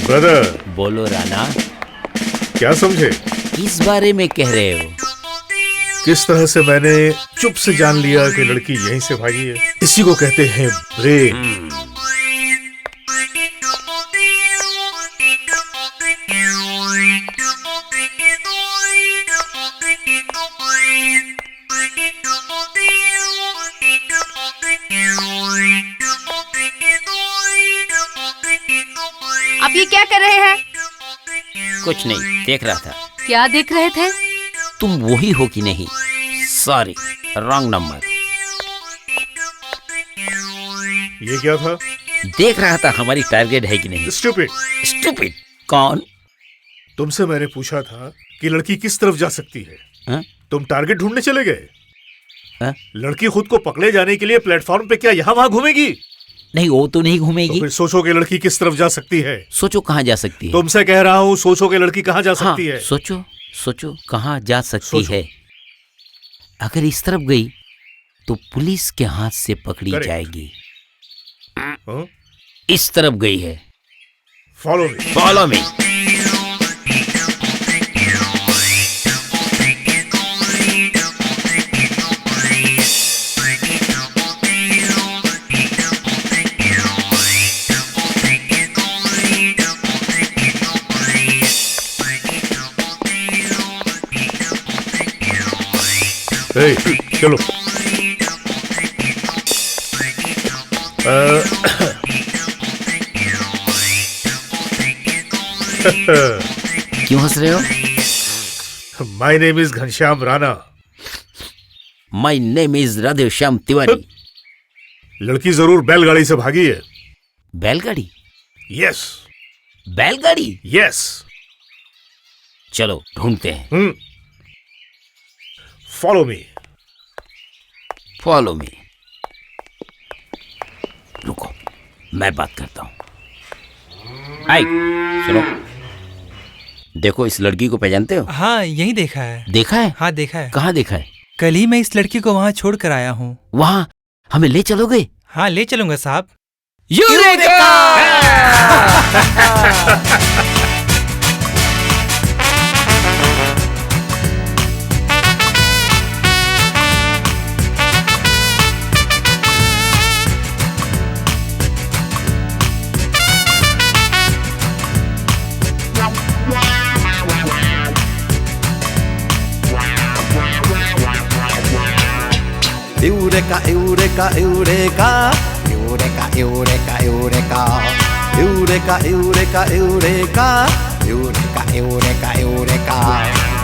ब्रदर, बोलो राणा, क्या समझे? किस बारे में कह रहे हो? किस तरह से मैंने चुप से जान लिया कि लड़की यहीं से भागी है। इसी को कहते हैं ब्रेन। आप ये क्या कर रहे हैं? कुछ नहीं, देख रहा था। क्या देख रहे थे? तुम वही हो कि नहीं? Sorry, wrong number. ये क्या था? देख रहा था हमारी टारगेट है कि नहीं। स्टूपिड। स्टूपिड? कौन? तुमसे मैंने पूछा था कि लड़की किस तरफ जा सकती है। हा? तुम टारगेट ढूंढने चले गए। हा? लड़की खुद को पकड़े जाने के लिए प्लेटफॉर्म पे क्या यहाँ वहां घूमेगी? नहीं, वो तो नहीं घूमेगी। तो फिर सोचो कि लड़की किस तरफ जा सकती है। सोचो कहाँ जा सकती है। तुमसे कह रहा हूँ, सोचो कि लड़की कहाँ जा सकती है। सोचो, सोचो कहाँ जा सकती है। अगर इस तरफ गई तो पुलिस के हाथ से पकड़ी जाएगी। इस तरफ गई है। Follow me. Follow me. चलो। क्यों हंस रहे हो? My name is Ghanshyam Rana. My name is Radheshyam Tiwari. लड़की जरूर बैलगाड़ी से भागी है। बैलगाड़ी? यस। बैलगाड़ी? यस। चलो ढूंढते हैं। Follow me. Follow me. रुको, मैं बात करता हूँ। हाय, सुनो, देखो इस लड़की को पहचानते हो? हाँ, यही देखा है। देखा है? हाँ, देखा है। कहाँ देखा है? कल ही मैं इस लड़की को वहाँ छोड़ कर आया हूँ। वहाँ हमें ले चलोगे? हाँ, ले चलूंगा साहब। Eureka, eureka, eureka, eureka, eureka, eureka, eureka, eureka, eureka, eureka, eureka, eureka,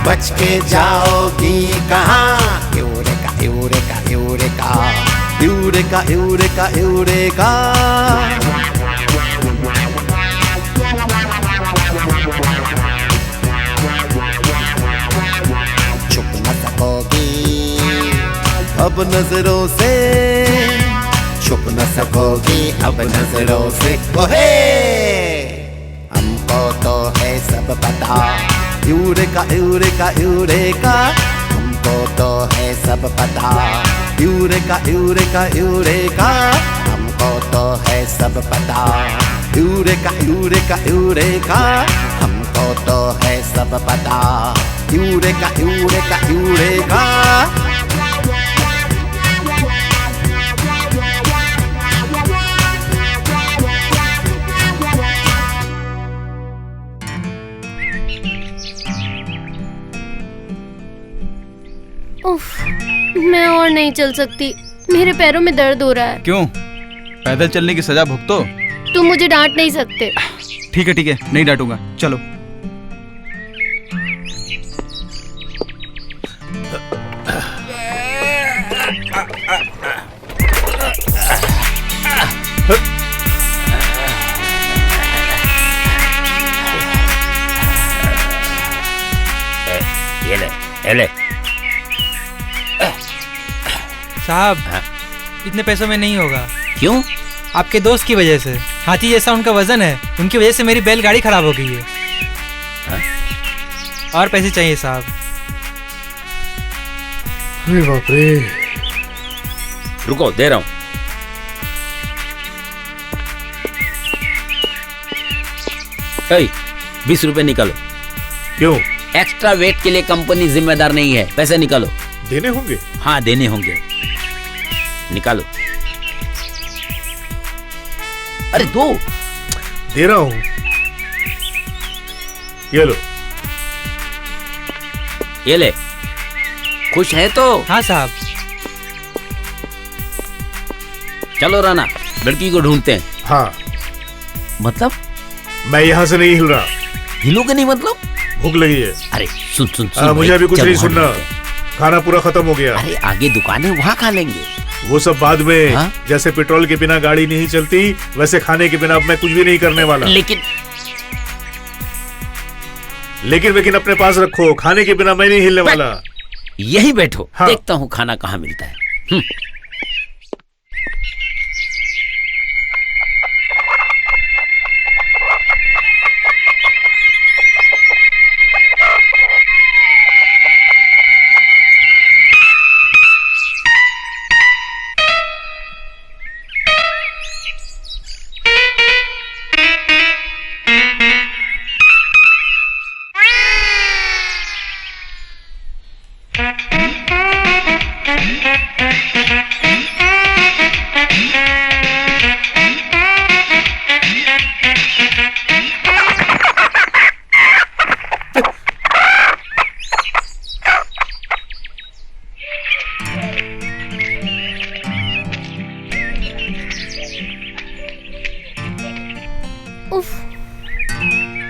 बच के जाओगी कहाँ? Eureka, eureka, eureka, eureka, eureka, eureka. छुप न सकोगी अब नजरों से, छुप न सकोगी अब नजरों से। ओहे, हमको तो है सब पता। यूरेका, यूरेका, यूरेका, हमको तो है सब पता। यूरेका, यूरेका, यूरेका, हमको तो है सब पता। यूरेका, यूरेका, यूरेका, हमको तो है सब पता। Eureka, eureka, eureka. उफ, मैं और नहीं चल सकती। मेरे पैरों में दर्द हो रहा है। क्यों? पैदल चलने की सजा भुगतो। तुम मुझे डांट नहीं सकते। ठीक है, नहीं डांटूंगा। चलो। ये ले। साहब इतने पैसों में नहीं होगा। क्यों? आपके दोस्त की वजह से। हाथी जैसा उनका वजन है, उनकी वजह से मेरी बैलगाड़ी खराब हो गई है। और पैसे चाहिए साहब। अरे बाप रे। रुको, दे रहा हूं। hey, 20 रुपए निकालो। क्यों? एक्स्ट्रा वेट के लिए कंपनी जिम्मेदार नहीं है, पैसे निकालो। देने होंगे? हाँ देने होंगे, निकालो। अरे दो। दे रहा हूं, ये लो। ये ले। खुश है तो? हाँ साहब। चलो राना, लड़की को ढूंढते हैं। हाँ। मतलब? मैं यहाँ से नहीं हिल रहा। हिलोगे नहीं मतलब? भूख लगी है। अरे सुन सुन सुन। मुझे अभी कुछ नहीं सुनना, खाना पूरा खत्म हो गया। अरे आगे दुकान है, वहाँ खा लेंगे। वो सब बाद में। हाँ? जैसे पेट्रोल के बिना गाड़ी नहीं चलती, वैसे खाने के बिना अब मैं कुछ भी नहीं करने वाला। लेकिन अपने पास रखो, खाने के बिना मैं नहीं हिलने वाला। यही बैठो। हाँ। देखता हूँ खाना कहाँ मिलता है।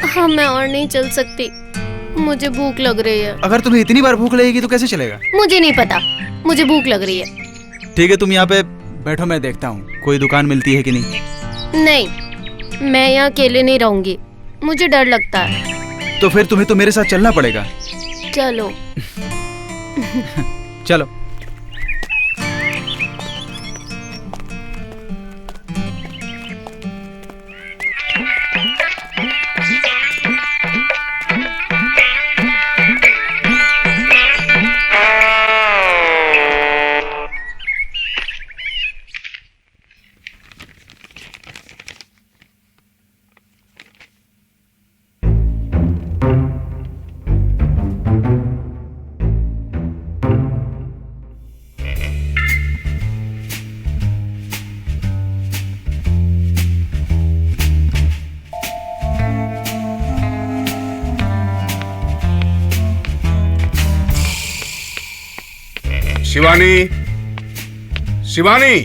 हाँ मैं और नहीं चल सकती, मुझे भूख लग रही है। अगर तुम्हें इतनी बार भूख लगेगी तो कैसे चलेगा? मुझे नहीं पता, मुझे भूख लग रही है। ठीक है, तुम यहाँ पे बैठो, मैं देखता हूँ कोई दुकान मिलती है कि नहीं। नहीं, मैं यहाँ अकेले नहीं रहूंगी, मुझे डर लगता है। तो फिर तुम्हें तो मेरे साथ चलना पड़ेगा। चलो। चलो। शिवानी, शिवानी,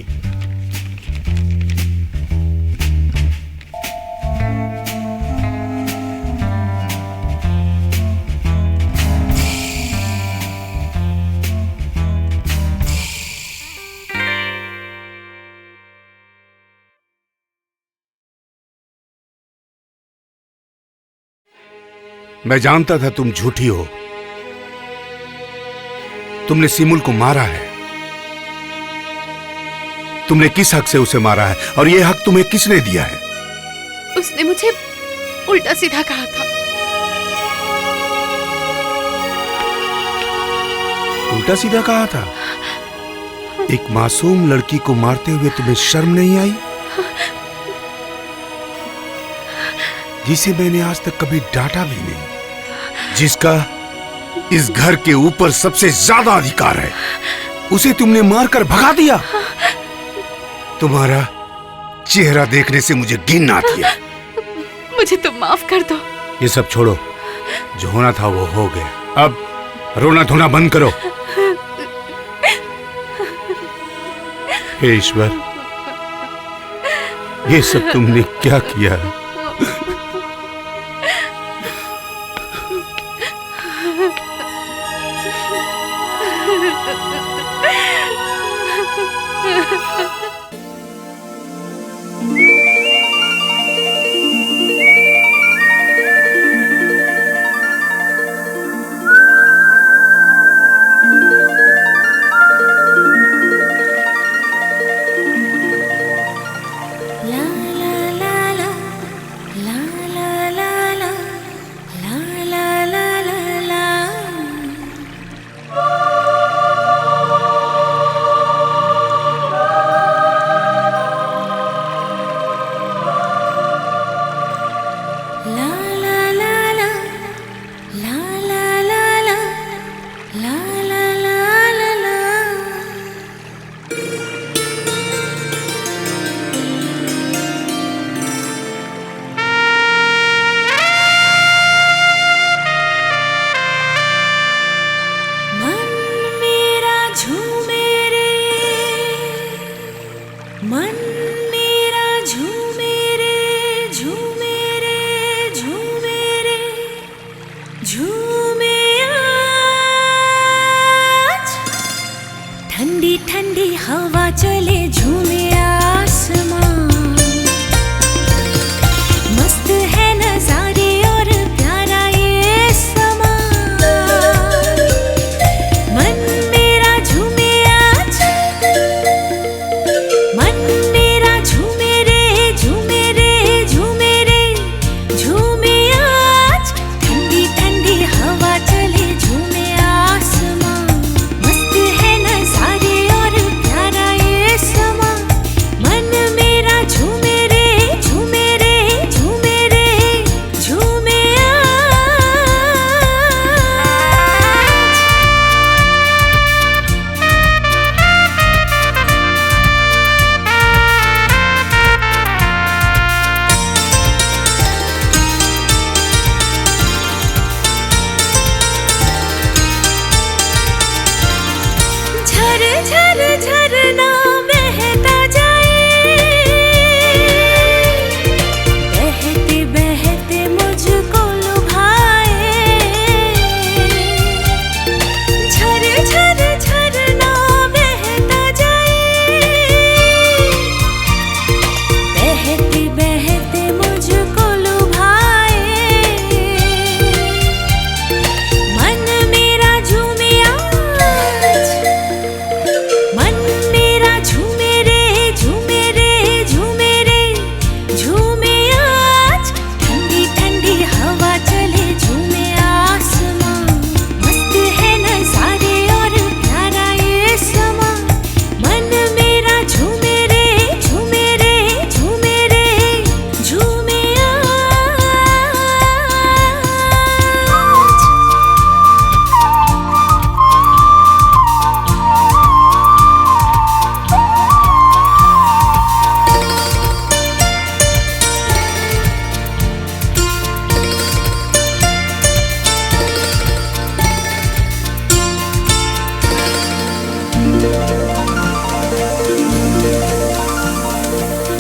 मैं जानता था तुम झूठी हो। तुमने सिमुल को मारा है। तुमने किस हक से उसे मारा है और यह हक तुम्हें किसने दिया है? उसने मुझे उल्टा सीधा कहा था। उल्टा सीधा कहा था? एक मासूम लड़की को मारते हुए तुम्हें शर्म नहीं आई? जिसे मैंने आज तक कभी डांटा भी नहीं, जिसका इस घर के ऊपर सबसे ज्यादा अधिकार है, उसे तुमने मारकर भगा दिया। तुम्हारा चेहरा देखने से मुझे घिन आती है। मुझे तुम माफ कर दो। ये सब छोड़ो, जो होना था वो हो गया। अब रोना धोना बंद करो। हे ईश्वर, ये सब तुमने क्या किया? ठंडी ठंडी हवा चले झूमे आसमां, मस्त है नजारे और प्यारा ये समा। मन मेरा झूमे आज, मन मेरा झूमे रे झूमे रे झूमे रे झूमे आज। ठंडी ठंडी हवा चले झूमे आसमां, मस्त है नजारे और प्यारा ये समा। मन मेरा झूमे रे झूमे रे झूमे रे झूमे झर झर झरना बहता जाए, बहते बहते मुझको लुभाए। झर झर झरना बहता जाए, बहते बहते मुझको लुभाए। मन मेरा झूमे आज, मन मेरा झूमे रे झूमे रे झूमे रे झूमे आज। ठंडी ठंडी हवा चले झूमे आसमां, मस्त है नजारे और प्यारा ये समा। मन मेरा झूमे रे झूमे रे झूमे रे झूमे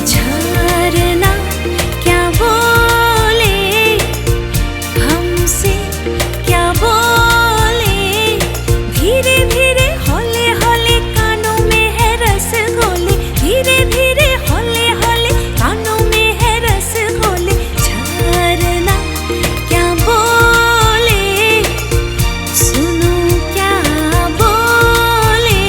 झरना क्या बोले हमसे, क्या बोले। धीरे धीरे हौले हौले कानों में है रस घोले, धीरे धीरे हौले हौले कानों में है रस घोले। झरना क्या बोले, सुनो क्या बोले।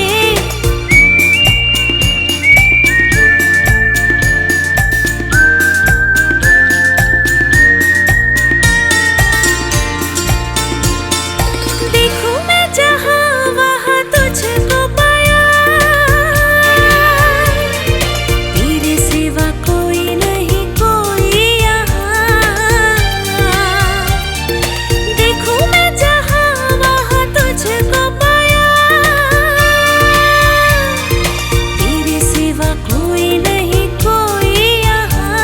देखूं मैं जहां वहां तुझको पाया, तेरे सिवा कोई नहीं कोई यहाँ। देखूं मैं जहां वहां तुझको पाया, तेरे सिवा कोई नहीं कोई यहाँ।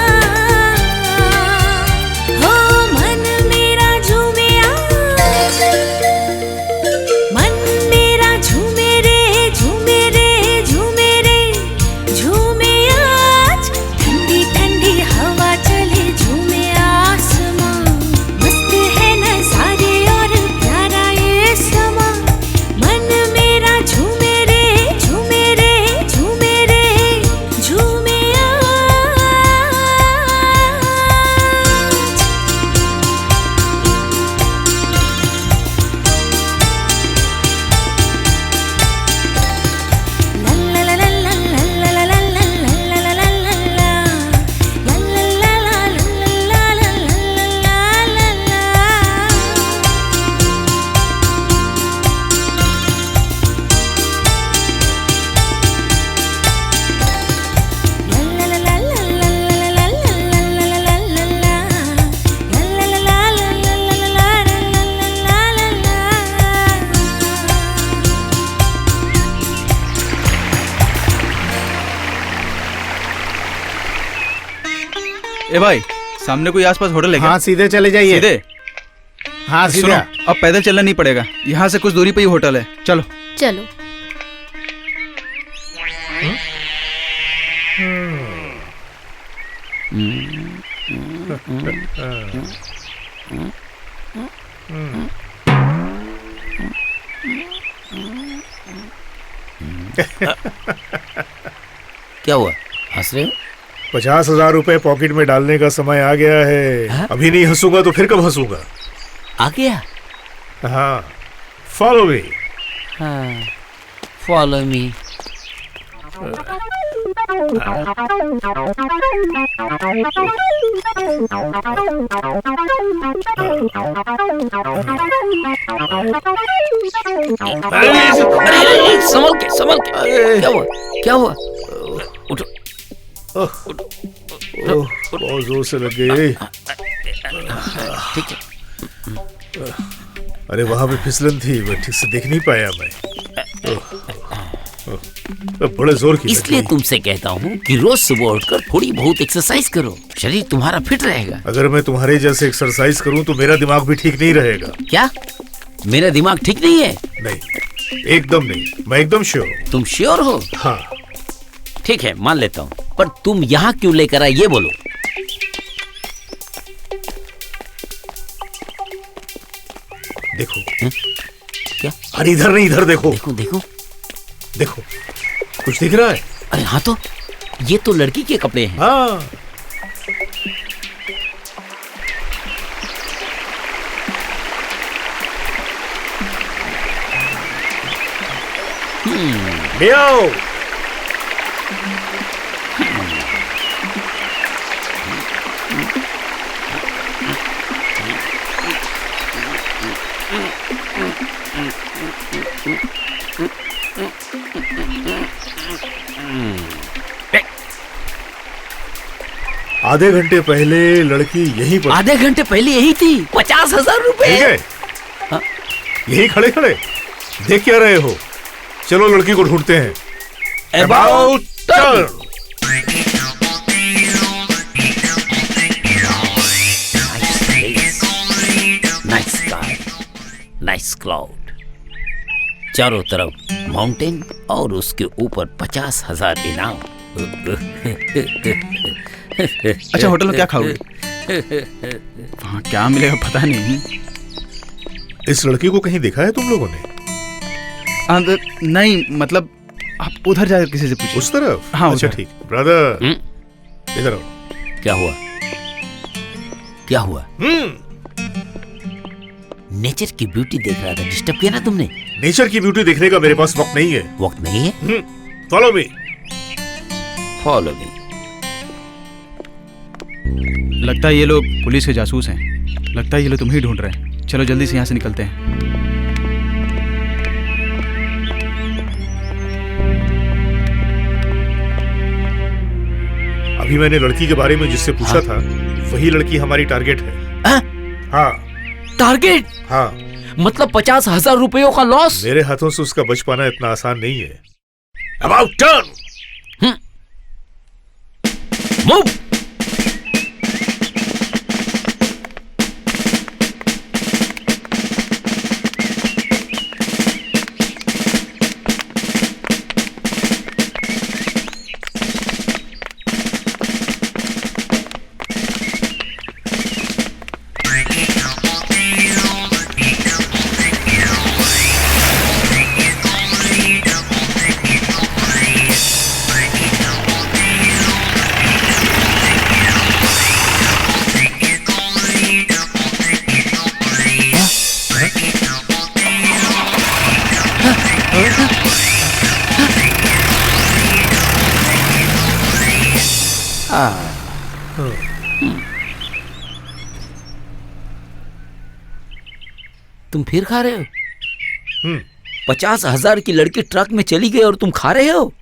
हो मन मेरा झूमे आज, मन मेरा झूमे रे झूमे रे झूमे रे झूमे आज। ठंडी ठंडी हवा चले झूमे आसमां, मस्त है नजारे और प्यारा ये समा। मन मेरा झूमे रे झूमे रे झूमे रे झूमे ए भाई, सामने कोई आसपास होटल है क्या? हाँ, सीधे चले जाइए। सीधे? हाँ, सीधे। सुनो, अब पैदल चलना नहीं पड़ेगा, यहाँ से कुछ दूरी पे ही होटल है, चलो। चलो। क्या हुआ, हंस रहे हो? 50,000 रुपए पॉकेट में डालने का समय आ गया है। अभी नहीं हंसूंगा तो फिर कब हंसूंगा? आ गया? हाँ, फॉलो मी। हाँ, फॉलो मी। संभल के, संभल के। क्या हुआ, क्या हुआ? उठो, बहुत जोर से लग गई। ठीक है। अरे वहां पे फिसलन थी, मैं ठीक से देख नहीं पाया मैं। बड़े जोर की। इसलिए तुमसे कहता हूँ कि रोज सुबह उठकर थोड़ी बहुत एक्सरसाइज करो, शरीर तुम्हारा फिट रहेगा। अगर मैं तुम्हारे जैसे एक्सरसाइज करूँ तो मेरा दिमाग भी ठीक नहीं रहेगा। क्या मेरा दिमाग ठीक नहीं है? नहीं, एकदम नहीं, मैं एकदम श्योर हूँ। तुम श्योर हो? हाँ। ठीक है, मान लेता हूँ, पर तुम यहाँ क्यों लेकर आए ये बोलो। देखो। क्या? अरे इधर नहीं, इधर देखो। देखो देखो देखो, कुछ दिख रहा है? अरे हाँ, तो ये तो लड़की के कपड़े हैं। हाँ। ले आओ। आधे घंटे पहले लड़की यहीं पर। आधे घंटे पहले यही थी। 50,000 रुपए। हाँ? यही खड़े खड़े देख क्या रहे हो? चलो लड़की को ढूंढते हैं। About turn। Nice sky, nice cloud, चारों तरफ माउंटेन और उसके ऊपर 50,000 इनाम। अच्छा, होटल में क्या खाओगे? वहाँ क्या मिलेगा पता नहीं। इस लड़की को कहीं देखा है तुम लोगों ने? नहीं, मतलब आप उधर जाकर किसी से पूछिए। उस तरफ? हाँ, अच्छा ठीक। ब्रदर इधर आओ। क्या हुआ, क्या हुआ? नेचर की ब्यूटी देख रहा था, डिस्टर्ब किया ना तुमने? नेचर की ब्यूटी देखने का मेरे पास वक्त नहीं है। वक्त नहीं है? Follow me. Follow me. लगता है ये लोग पुलिस के जासूस हैं। लगता है ये लोग तुम्हें ही ढूंढ रहे हैं। चलो जल्दी से यहाँ से निकलते हैं। अभी मैंने लड़की के बारे में जिससे पूछा था, वही लड़की हमारी टारगेट है। हाँ। टारगेट? हाँ। मतलब 50,000 रुपयों का लॉस? मेरे हाथों से उसका बच पाना इतना आसान नहीं है। About turn. मूव। तुम फिर खा रहे हो? 50,000 की लड़की ट्रक में चली गई और तुम खा रहे हो?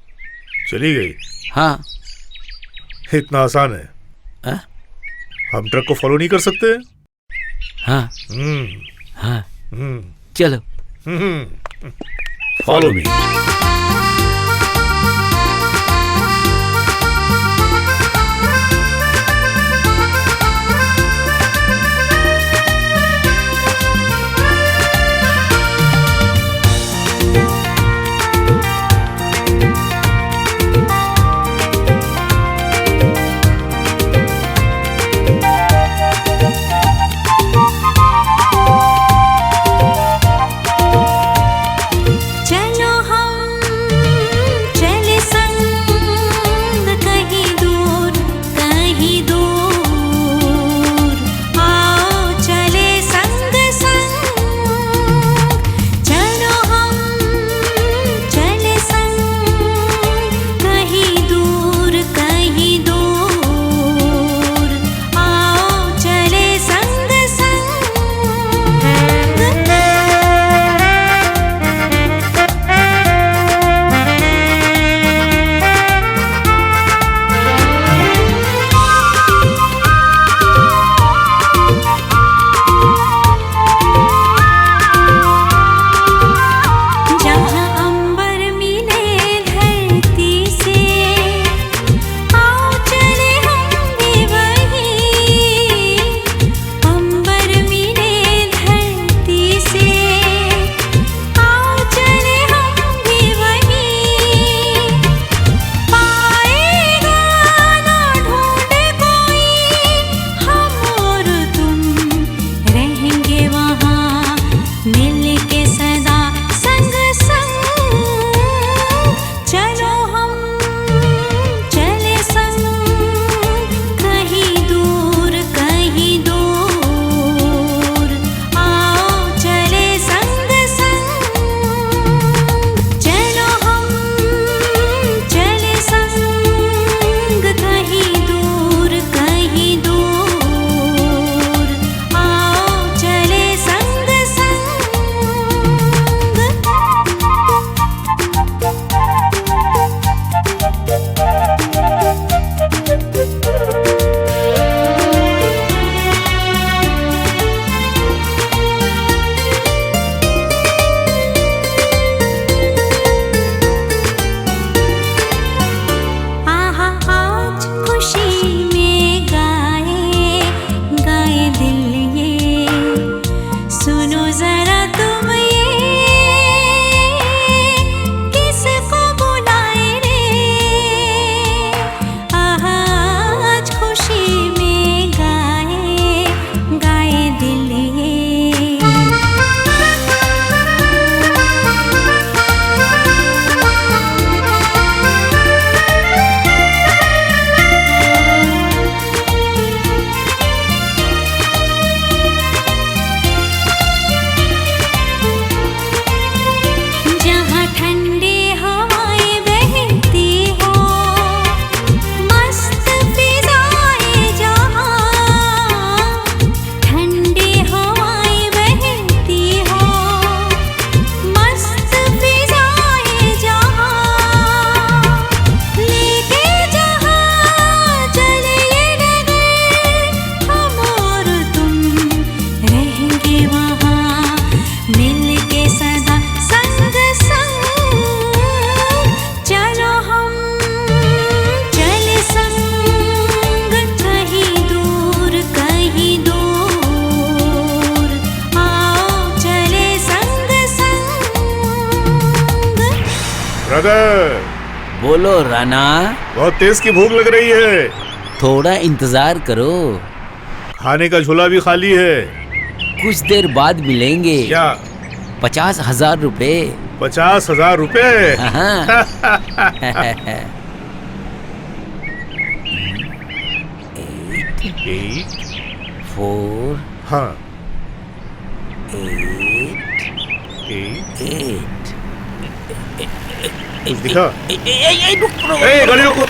चली गई? हाँ। इतना आसान है? हम ट्रक को फॉलो नहीं कर सकते? हाँ। हाँ। चलो फॉलो मी। चलो हम ब्रदर। बोलो राणा। बहुत तेज की भूख लग रही है। थोड़ा इंतजार करो। खाने का झोला भी खाली है। कुछ देर बाद मिलेंगे। क्या? 50,000 रुपए। 50,000 रुपए? 8 4 हाँ 8 कुछ दिखा? गाड़ी रोको।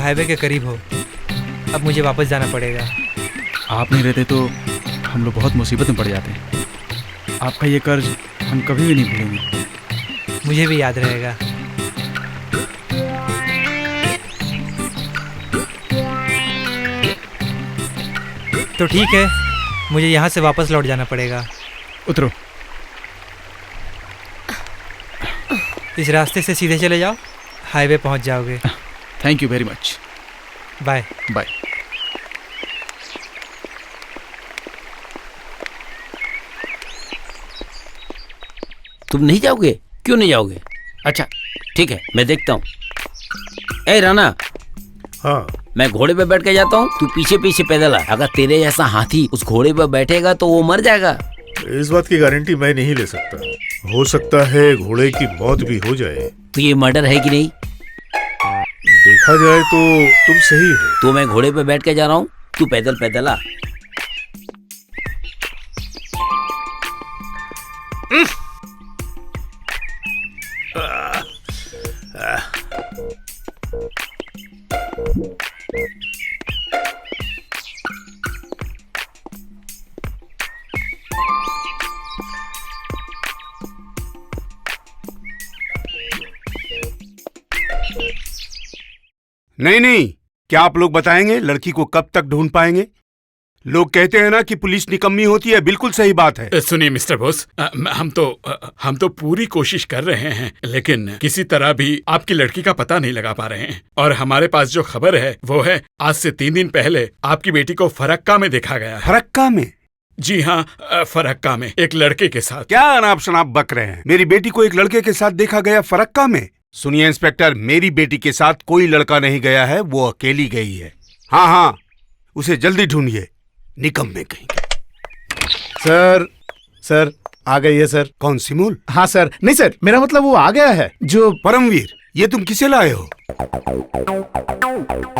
हाईवे के करीब हो। अब मुझे वापस जाना पड़ेगा। आप नहीं रहते तो हम लोग बहुत मुसीबत में पड़ जाते हैं। आपका ये कर्ज हम कभी भी नहीं भूलेंगे। मुझे भी याद रहेगा। तो ठीक है, मुझे यहाँ से वापस लौट जाना पड़ेगा। उतरो। इस रास्ते से सीधे चले जाओ, हाईवे पहुँच जाओगे। Thank you very much. Bye bye. तुम नहीं जाओगे? क्यों नहीं जाओगे? अच्छा ठीक है, मैं देखता हूँ। ए राणा। हाँ। मैं घोड़े पे बैठ के जाता हूँ, तू पीछे पीछे पैदल आ। अगर तेरे जैसा हाथी उस घोड़े पे बैठेगा तो वो मर जाएगा। इस बात की गारंटी मैं नहीं ले सकता। हो सकता है घोड़े की मौत भी हो जाए। तो ये मर्डर है कि नहीं? देखा जाए तो तुम सही हो। तो मैं घोड़े पे बैठ के जा रहा हूँ, तू पैदल पैदल आ। नहीं नहीं, क्या आप लोग बताएंगे लड़की को कब तक ढूंढ पाएंगे? लोग कहते हैं ना कि पुलिस निकम्मी होती है, बिल्कुल सही बात है। सुनिए मिस्टर बोस, हम तो पूरी कोशिश कर रहे हैं, लेकिन किसी तरह भी आपकी लड़की का पता नहीं लगा पा रहे हैं। और हमारे पास जो खबर है वो है आज से 3 दिन पहले आपकी बेटी को फरक्का में देखा गया है। फरक्का में? जी हाँ, फरक्का में एक लड़के के साथ। क्या अनाप शनाप बक रहे हैं? मेरी बेटी को एक लड़के के साथ देखा गया फरक्का में? सुनिए इंस्पेक्टर, मेरी बेटी के साथ कोई लड़का नहीं गया है, वो अकेली गई है। हाँ हाँ, उसे जल्दी ढूंढिए, निकम्मे कहीं। सर आ गई है सर। कौन, सिमूल? हाँ सर। नहीं सर, मेरा मतलब वो आ गया है। जो परमवीर, ये तुम किसे लाए हो?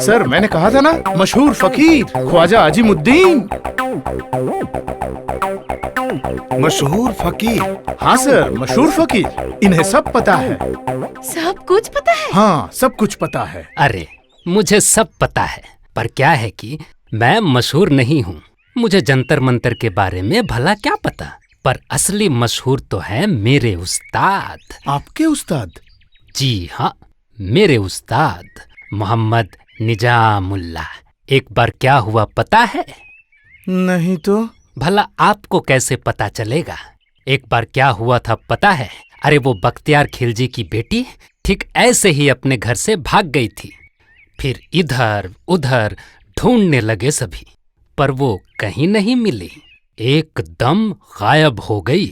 सर मैंने कहा था ना, मशहूर फकीर ख्वाजा अजीमुद्दीन। मशहूर फकीर? हाँ सर, मशहूर फकीर। इन्हें सब पता है। सब कुछ पता है? हाँ, सब कुछ पता है। अरे मुझे सब पता है, पर क्या है कि मैं मशहूर नहीं हूँ। मुझे जंतर मंतर के बारे में भला क्या पता, पर असली मशहूर तो है मेरे उस्ताद। आपके उस्ताद? जी हाँ, मेरे उस्ताद मोहम्मद निजामुल्लाह। एक बार क्या हुआ पता है? नहीं तो। भला आपको कैसे पता चलेगा? एक बार क्या हुआ था पता है? अरे वो बख्तियार खिलजी की बेटी ठीक ऐसे ही अपने घर से भाग गई थी। फिर इधर उधर ढूंढने लगे सभी, पर वो कहीं नहीं मिली, एकदम गायब हो गई।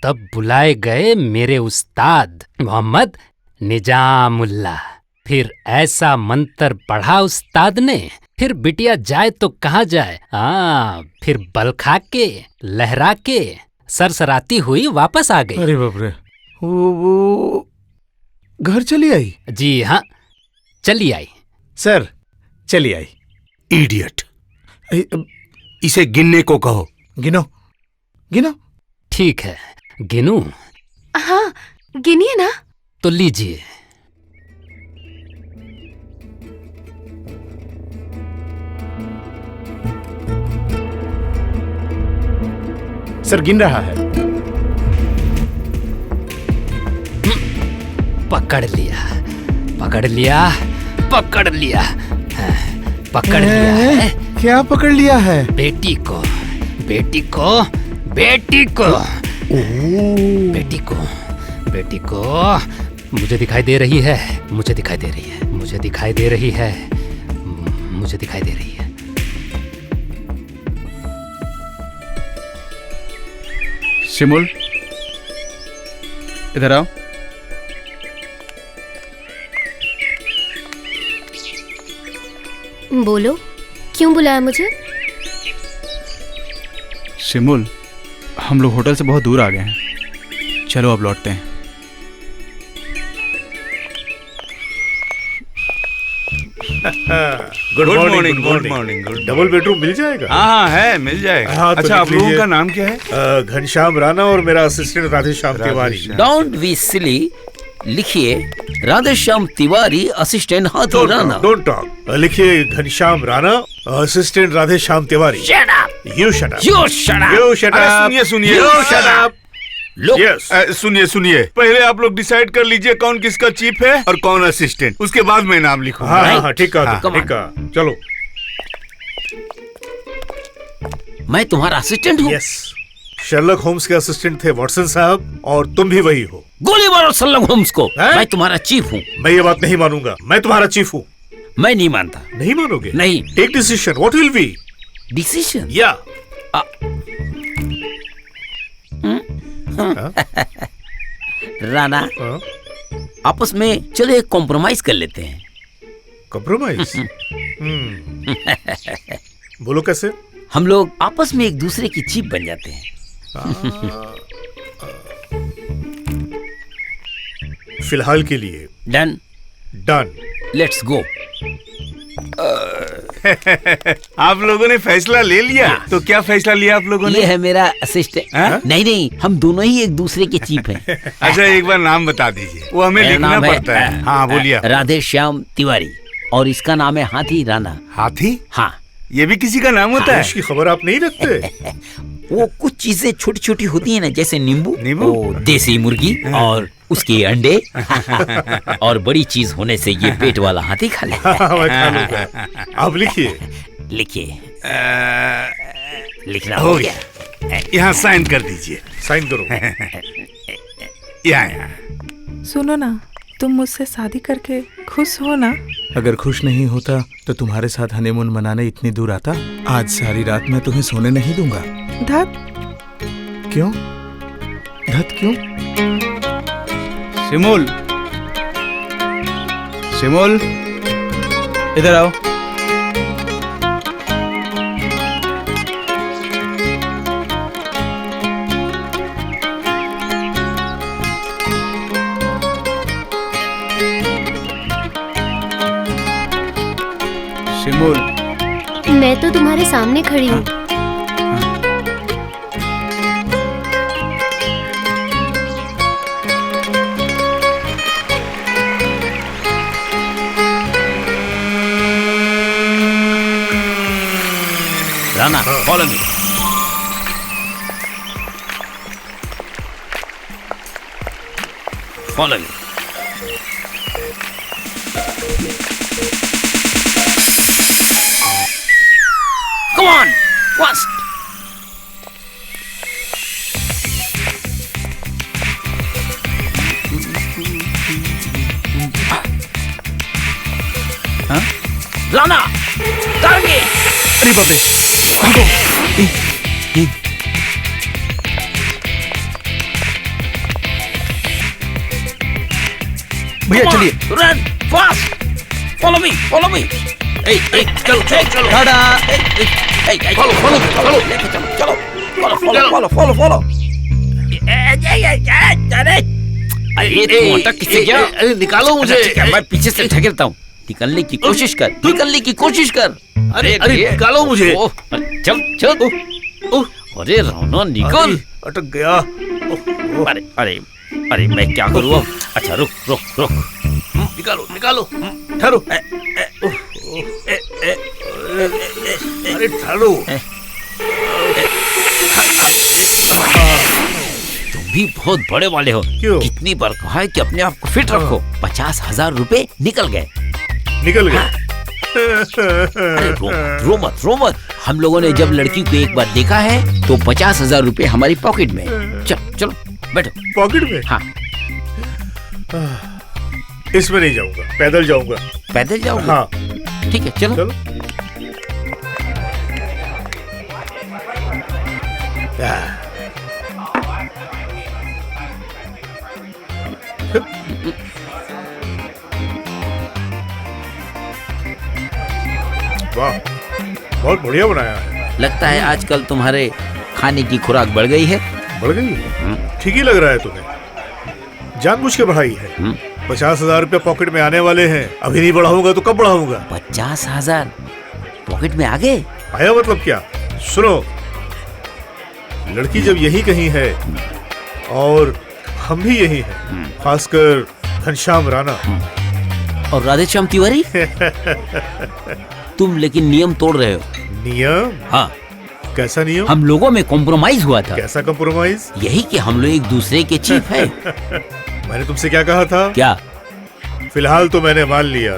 तब बुलाए गए मेरे उस्ताद मोहम्मद निजामुल्लाह। फिर ऐसा मंत्र पढ़ा उस्ताद ने, फिर बिटिया जाए तो कहाँ जाए, फिर बल खा के लहरा के सरसराती हुई वापस आ गई। अरे बाप रे, वो घर चली आई? जी हाँ, चली आई। सर चली आई। इडियट, इसे गिनने को कहो। गिनो गिनो। ठीक है, गिनूं? हाँ गिनिए ना। तो लीजिए। सर गिन रहा है। पकड़ लिया, पकड़ लिया, पकड़ लिया, पकड़ लिया है। क्या पकड़ लिया है? बेटी को, बेटी को, बेटी को, बेटी को, बेटी को। मुझे दिखाई दे रही है, मुझे दिखाई दे रही है, मुझे दिखाई दे रही है, मुझे दिखाई दे रही है। शिमुल, इधर आओ। बोलो, क्यों बुलाया मुझे? शिमुल, हम लोग होटल से बहुत दूर आ गए हैं, चलो अब लौटते हैं। Good morning, good morning. Double bedroom मिल जाएगा? हाँ है, मिल जाएगा। हाँ, तो अच्छा, आप लोगों का नाम क्या है? घनश्याम राणा और मेरा assistant Radheshyam Tiwari. Don't be silly, लिखिए राधेश्याम तिवारी, असिस्टेंट हाथी राणा। डोंट टॉक, लिखिए Ghanshyam Rana, assistant Radheshyam Tiwari. Shut up, you shut up, you shut up, you shut up. सुनिए सुनिए, यू शट अप। यस, सुनिए सुनिए, पहले आप लोग डिसाइड कर लीजिए कौन किसका चीफ है और कौन असिस्टेंट, उसके बाद मैं नाम लिखूंगा। हाँ हाँ, ठीक है, ठीक है, चलो। मैं तुम्हारा असिस्टेंट हूँ? यस, शर्लक होम्स के असिस्टेंट थे वॉटसन साहब, और तुम भी वही हो। गोली मारो शर्लक होम्स को। मैं तुम्हारा चीफ हूँ। मैं ये बात नहीं मानूंगा, मैं तुम्हारा चीफ हूँ। मैं नहीं मानता। नहीं मानोगे? नहीं। Take decision, what will be? Decision? या राणा, आपस में चलो एक कॉम्प्रोमाइज कर लेते हैं। कॉम्प्रोमाइज? बोलो कैसे? हम लोग आपस में एक दूसरे की चीफ बन जाते हैं। फिलहाल के लिए डन। Done, let's go. आप लोगों ने फैसला ले लिया? तो क्या फैसला लिया आप लोगों ने? ये है मेरा असिस्टेंट। नहीं नहीं, हम दोनों ही एक दूसरे के चीफ हैं। अच्छा, एक बार नाम बता दीजिए, वो हमें लिखना पड़ता है। हाँ बोलिए। राधेश्याम तिवारी, और इसका नाम है हाथी राणा। हाथी? हाँ। ये भी किसी का नाम होता है? इसकी खबर आप नहीं रखते? वो कुछ चीजें छोटी छोटी होती है ना, जैसे नींबू, देसी मुर्गी और उसके अंडे। और बड़ी चीज होने से ये पेट वाला हाथी खा लेता है। आप लिखिए। लिखिए। लिखना हो हो गया। गया। यहाँ साइन कर दीजिए। साइन करो। यहाँ सुनो ना, तुम मुझसे शादी करके खुश हो ना? अगर खुश नहीं होता तो तुम्हारे साथ हनीमून मनाने इतनी दूर आता? आज सारी रात मैं तुम्हें सोने नहीं दूंगा। धत। क्यों? धत क्यों? शिमूल, शिमूल, इधर आओ। शिमूल, मैं तो तुम्हारे सामने खड़ी हूँ। Rana, follow me. Follow me. Come on, fast. हाँ? राना, टारगेट। अरे बाप रे, भैया चलिए। Run fast. Follow me, follow me. चलो चलो चलो। Follow follow follow. लेके चलो चलो। Follow follow follow follow follow. अरे मोटक किसे गया? अरे निकालो मुझे। मैं पीछे से ढकेलता हूँ। निकलने की कोशिश कर, निकलने की कोशिश कर। अरे अरे निकालो मुझे। चल चल। अरे राना निकल। अटक गया। अरे अरे अरे मैं क्या करूँ अब? अच्छा रुक रुक रुक। निकालो निकालो। ठहरो। अरे ठहरो। तुम भी बहुत बड़े वाले हो। क्यों? कितनी बार कहा है कि अपने आप को फिट रखो। 50,000 रुपए निकल गए। निकल गए। अरे रो मत रो मत। हम लोगों ने जब लड़की को एक बार देखा है तो 50,000 रुपए हमारी पॉकेट में। चलो चलो बैठो। पॉकेट में? हाँ। इसमें नहीं जाऊंगा, पैदल जाऊंगा। पैदल जाऊंगा? हाँ। ठीक है चलो। चलो। वाह, बहुत बढ़िया बनाया है। लगता है आजकल तुम्हारे खाने की खुराक बढ़ गई है। बढ़ गई है? ठीक ही लग रहा है तुम्हें। जानबूझ के बढ़ाई है। 50,000 रुपए पॉकेट में आने वाले हैं। अभी नहीं बढ़ाऊंगा तो कब बढ़ाऊंगा? 50,000 पॉकेट में आ गए? आया मतलब क्या? सुनो, लड़की जब यही कहीं है और हम भी यही हैं, खासकर घनश्याम राणा और राधेश्याम तिवारी। तुम लेकिन नियम तोड़ रहे हो। नियम? हाँ। कैसा नियम? हम लोगों में कॉम्प्रोमाइज हुआ था। कैसा कॉम्प्रोमाइज? यही कि हम लोग एक दूसरे के चीफ हैं। मैंने तुमसे क्या कहा था? क्या? फिलहाल तो मैंने मान लिया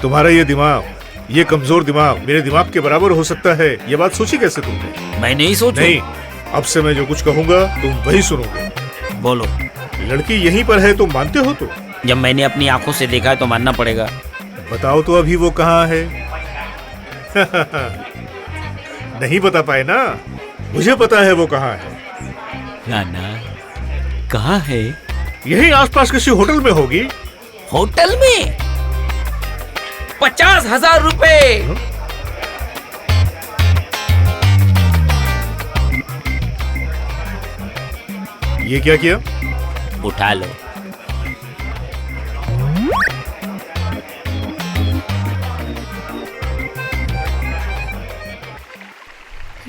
तुम्हारा ये दिमाग, ये कमजोर दिमाग मेरे दिमाग के बराबर हो सकता है। ये बात सोची कैसे तुमने? मैं नहीं सोचूं। नहीं, अब से मैं जो कुछ कहूंगा तुम वही सुनोगे। बोलो। लड़की यहीं पर है, तुम मानते हो? तो जब मैंने अपनी आंखों से देखा है तो मानना पड़ेगा। बताओ तो अभी वो कहाँ है? नहीं बता पाए ना? मुझे पता है वो कहाँ है। राना कहाँ है? यही आसपास किसी होटल में होगी। होटल में? 50,000 रुपए। ये क्या किया? उठा लो।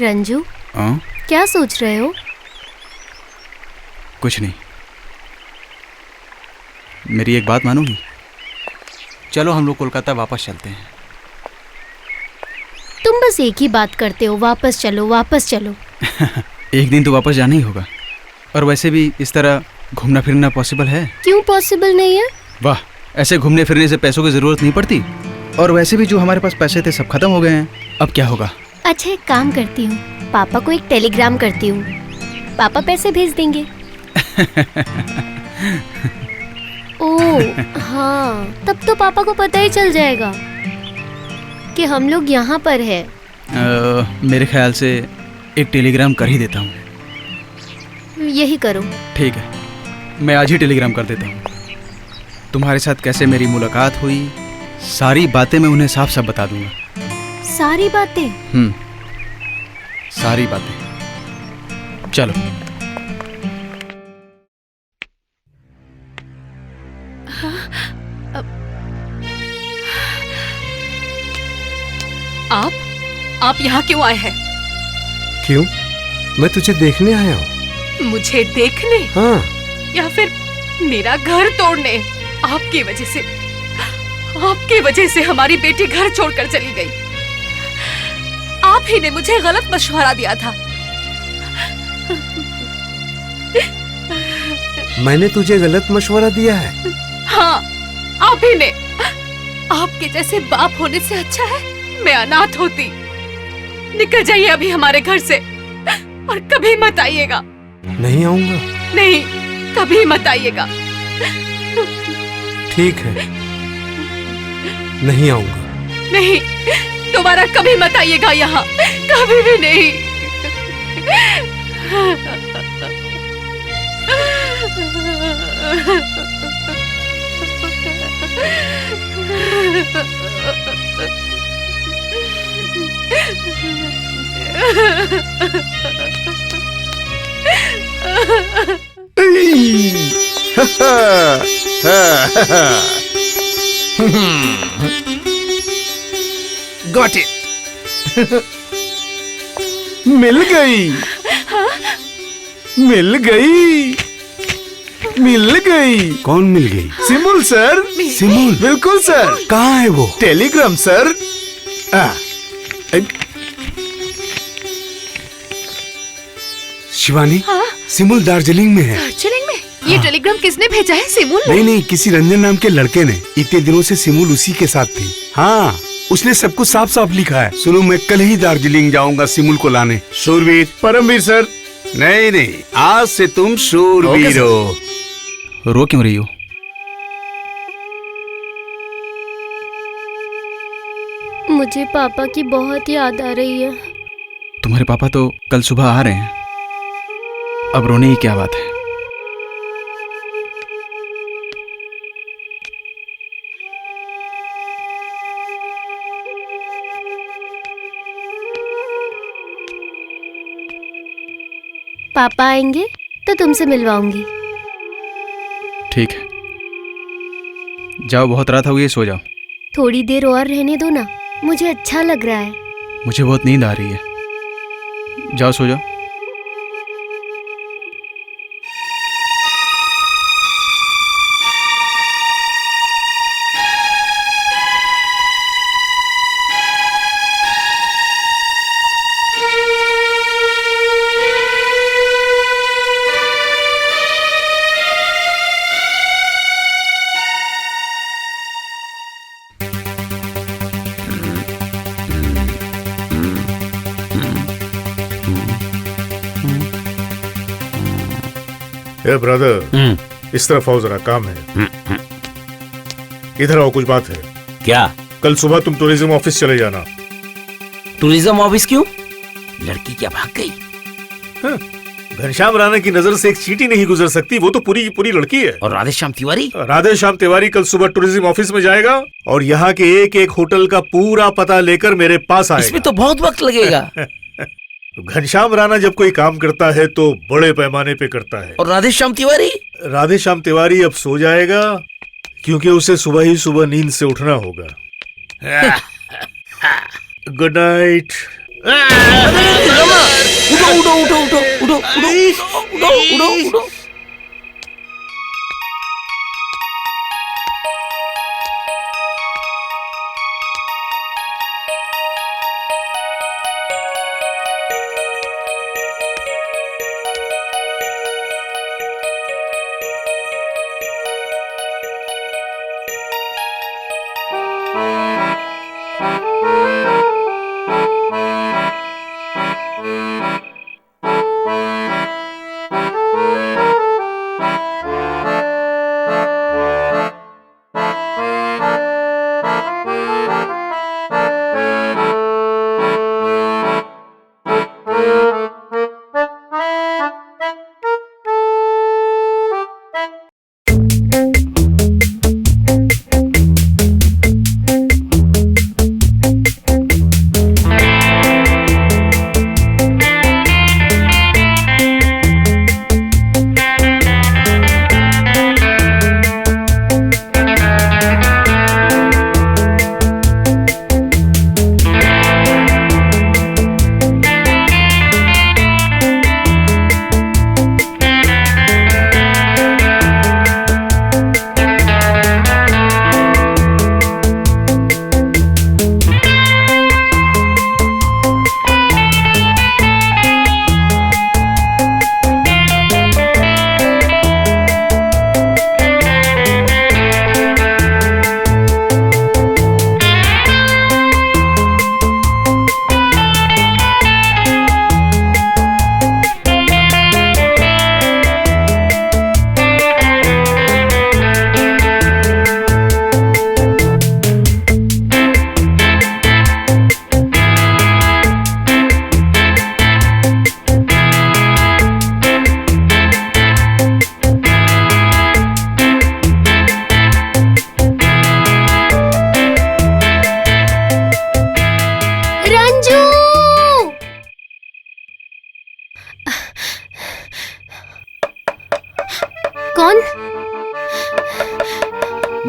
रंजू, हाँ? क्या सोच रहे हो? कुछ नहीं। मेरी एक बात मानोगी? चलो हम लोग कोलकाता वापस चलते हैं। तुम बस एक ही बात करते हो, वापस चलो वापस चलो। एक दिन तो वापस जाना ही होगा। और वैसे भी इस तरह घूमना फिरना पॉसिबल है? क्यों पॉसिबल नहीं है? वाह, ऐसे घूमने फिरने से पैसों की जरूरत नहीं पड़ती। और वैसे भी जो हमारे पास पैसे थे सब खत्म हो गए हैं। अब क्या होगा? अच्छा एक काम करती हूँ, पापा को एक टेलीग्राम करती हूँ, पापा पैसे भेज देंगे। ओह हाँ, तब तो पापा को पता ही चल जाएगा कि हम लोग यहाँ पर है। मेरे ख्याल से एक टेलीग्राम कर ही देता हूँ। यही करो। ठीक है, मैं आज ही टेलीग्राम कर देता हूँ। तुम्हारे साथ कैसे मेरी मुलाकात हुई, सारी बातें मैं उन्हें साफ साफ बता दूंगा। सारी बातें? सारी बातें। चलो। आप यहाँ क्यों आए हैं? क्यों? मैं तुझे देखने आया हूँ। मुझे देखने? हाँ। या फिर मेरा घर तोड़ने? आपकी वजह से हमारी बेटी घर छोड़कर चली गई। आप ही ने मुझे गलत मशवरा दिया था। मैंने तुझे गलत मशवरा दिया है? हाँ, आप ही ने। आपके जैसे बाप होने से अच्छा है मैं अनाथ होती। निकल जाइए अभी हमारे घर से और कभी मत आइएगा। नहीं आऊंगा। नहीं, कभी मत आइएगा। ठीक है, नहीं आऊंगा। नहीं, दोबारा कभी मत आइएगा यहाँ, कभी भी नहीं। Got it. मिल गई। मिल गई। मिल गई। कौन मिल गई? सिमुल सर। सिमुल? बिल्कुल सर। कहाँ है वो? Telegram sir. शिवानी, सिमुल दार्जिलिंग में है। दार्जिलिंग में? ये टेलीग्राम किसने भेजा है? सिमुल? नहीं, किसी रंजन नाम के लड़के ने। इतने दिनों से सिमुल उसी के साथ थी। हाँ, उसने सब कुछ साफ साफ लिखा है। सुनो, मैं कल ही दार्जिलिंग जाऊंगा सिमुल को लाने। शूरवीर। परमवीर सर। नहीं, आज से तुम शूरवीर हो। रो क्यों रही हो? मुझे पापा की बहुत याद आ रही है। तुम्हारे पापा तो कल सुबह आ रहे हैं, अब रोने की क्या बात है? पापा आएंगे तो तुमसे मिलवाऊंगी। ठीक है, जाओ, बहुत रात हो गई, सो जाओ। थोड़ी देर और रहने दो ना, मुझे अच्छा लग रहा है। मुझे बहुत नींद आ रही है, जाओ सो जाओ। ब्रदर, इस तरफ आओ, जरा काम है। इधर आओ, कुछ बात है। क्या? कल सुबह तुम टूरिज्म ऑफिस चले जाना। टूरिज्म ऑफिस क्यों? लड़की क्या भाग गई? घनश्याम राणा की नजर से एक चींटी नहीं गुजर सकती, वो तो पूरी की पूरी लड़की है। और राधेश्याम तिवारी? राधेश्याम तिवारी कल सुबह टूरिज्म ऑफिस में जाएगा और यहाँ के एक एक होटल का पूरा पता लेकर मेरे पास आएगा। इसमें तो बहुत वक्त लगेगा। घनश्याम राणा जब कोई काम करता है तो बड़े पैमाने पे करता है। और राधेश्याम तिवारी? राधेश्याम तिवारी अब सो जाएगा क्योंकि उसे सुबह ही सुबह नींद से उठना होगा। Good night. उठो उठो उठो उठो उठो उठो उठो उठो उठो।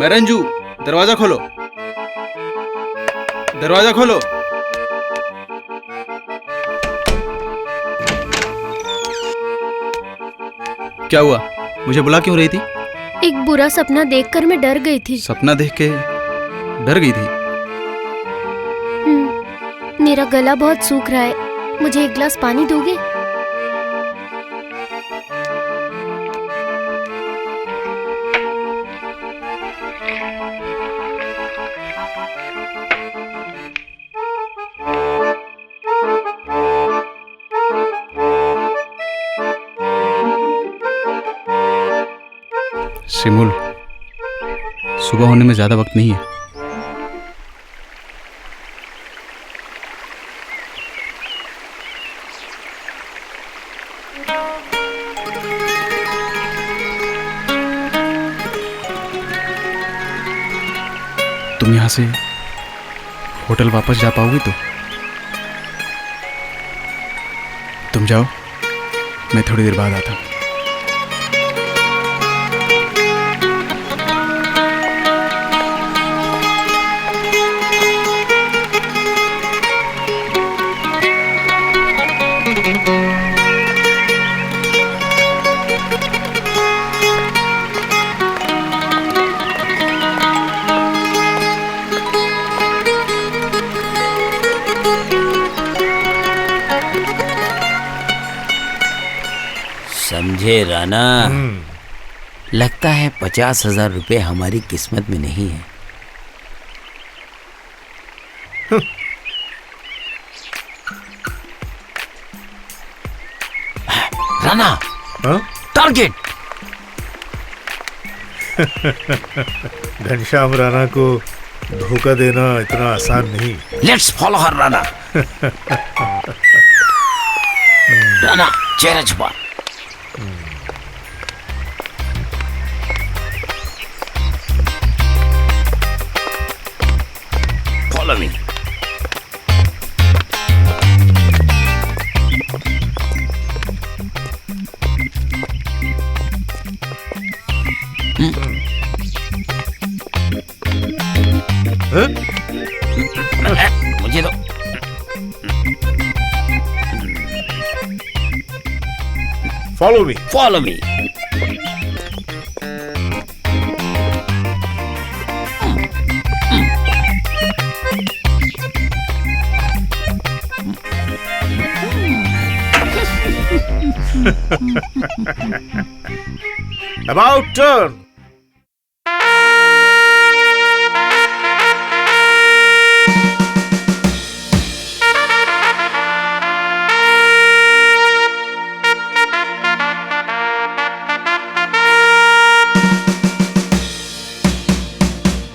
मैं रंजू, दरवाजा खोलो, दरवाजा खोलो। क्या हुआ? मुझे बुला क्यों रही थी? एक बुरा सपना देखकर मैं डर गई थी। सपना देख के डर गई थी? मेरा गला बहुत सूख रहा है, मुझे एक गिलास पानी दोगे? सिमुल, सुबह होने में ज्यादा वक्त नहीं है। तुम यहां से होटल वापस जा पाओगी तो? तुम जाओ, मैं थोड़ी देर बाद आता हूं। समझे राणा, लगता है 50,000 रुपए हमारी किस्मत में नहीं है। राणा, टारगेट। घनश्याम राणा को धोखा देना इतना आसान नहीं। Let's follow her Rana. Rana, चेहरा छुपा। Follow me. मुझे दो। Follow me. Follow me. About turn.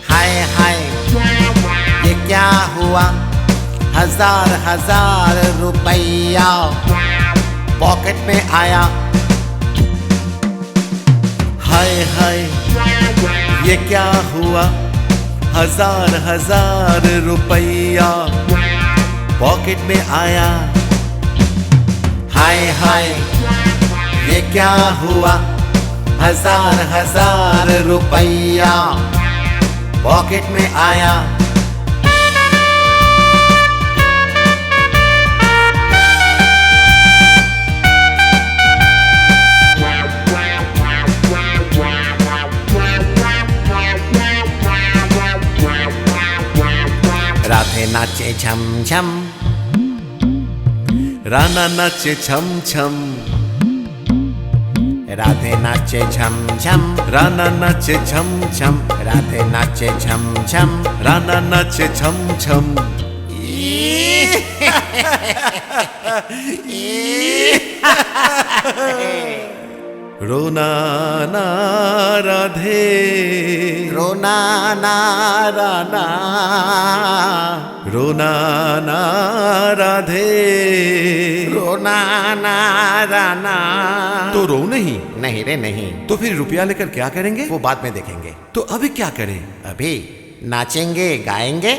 हाय हाय, ये क्या हुआ? हजार हजार रुपया पॉकेट में आया। हाय हाय, ये क्या हुआ? हजार हजार रुपया पॉकेट में आया। हाय हाय, ये क्या हुआ? हजार हजार रुपया पॉकेट में आया। राधे नाचे छम छम, राणा नाचे छम छम। राधे नाचे छम छम, राणा नाचे छम छम। राधे नाचे छम छम, राणा नाचे छम छम। रोना ना राधे, रोना ना राना, रोना ना राधे, रोना ना राना। तो रो नहीं? नहीं रे नहीं। तो फिर रुपया लेकर क्या करेंगे? वो बाद में देखेंगे। तो अभी क्या करें? अभी नाचेंगे गाएंगे।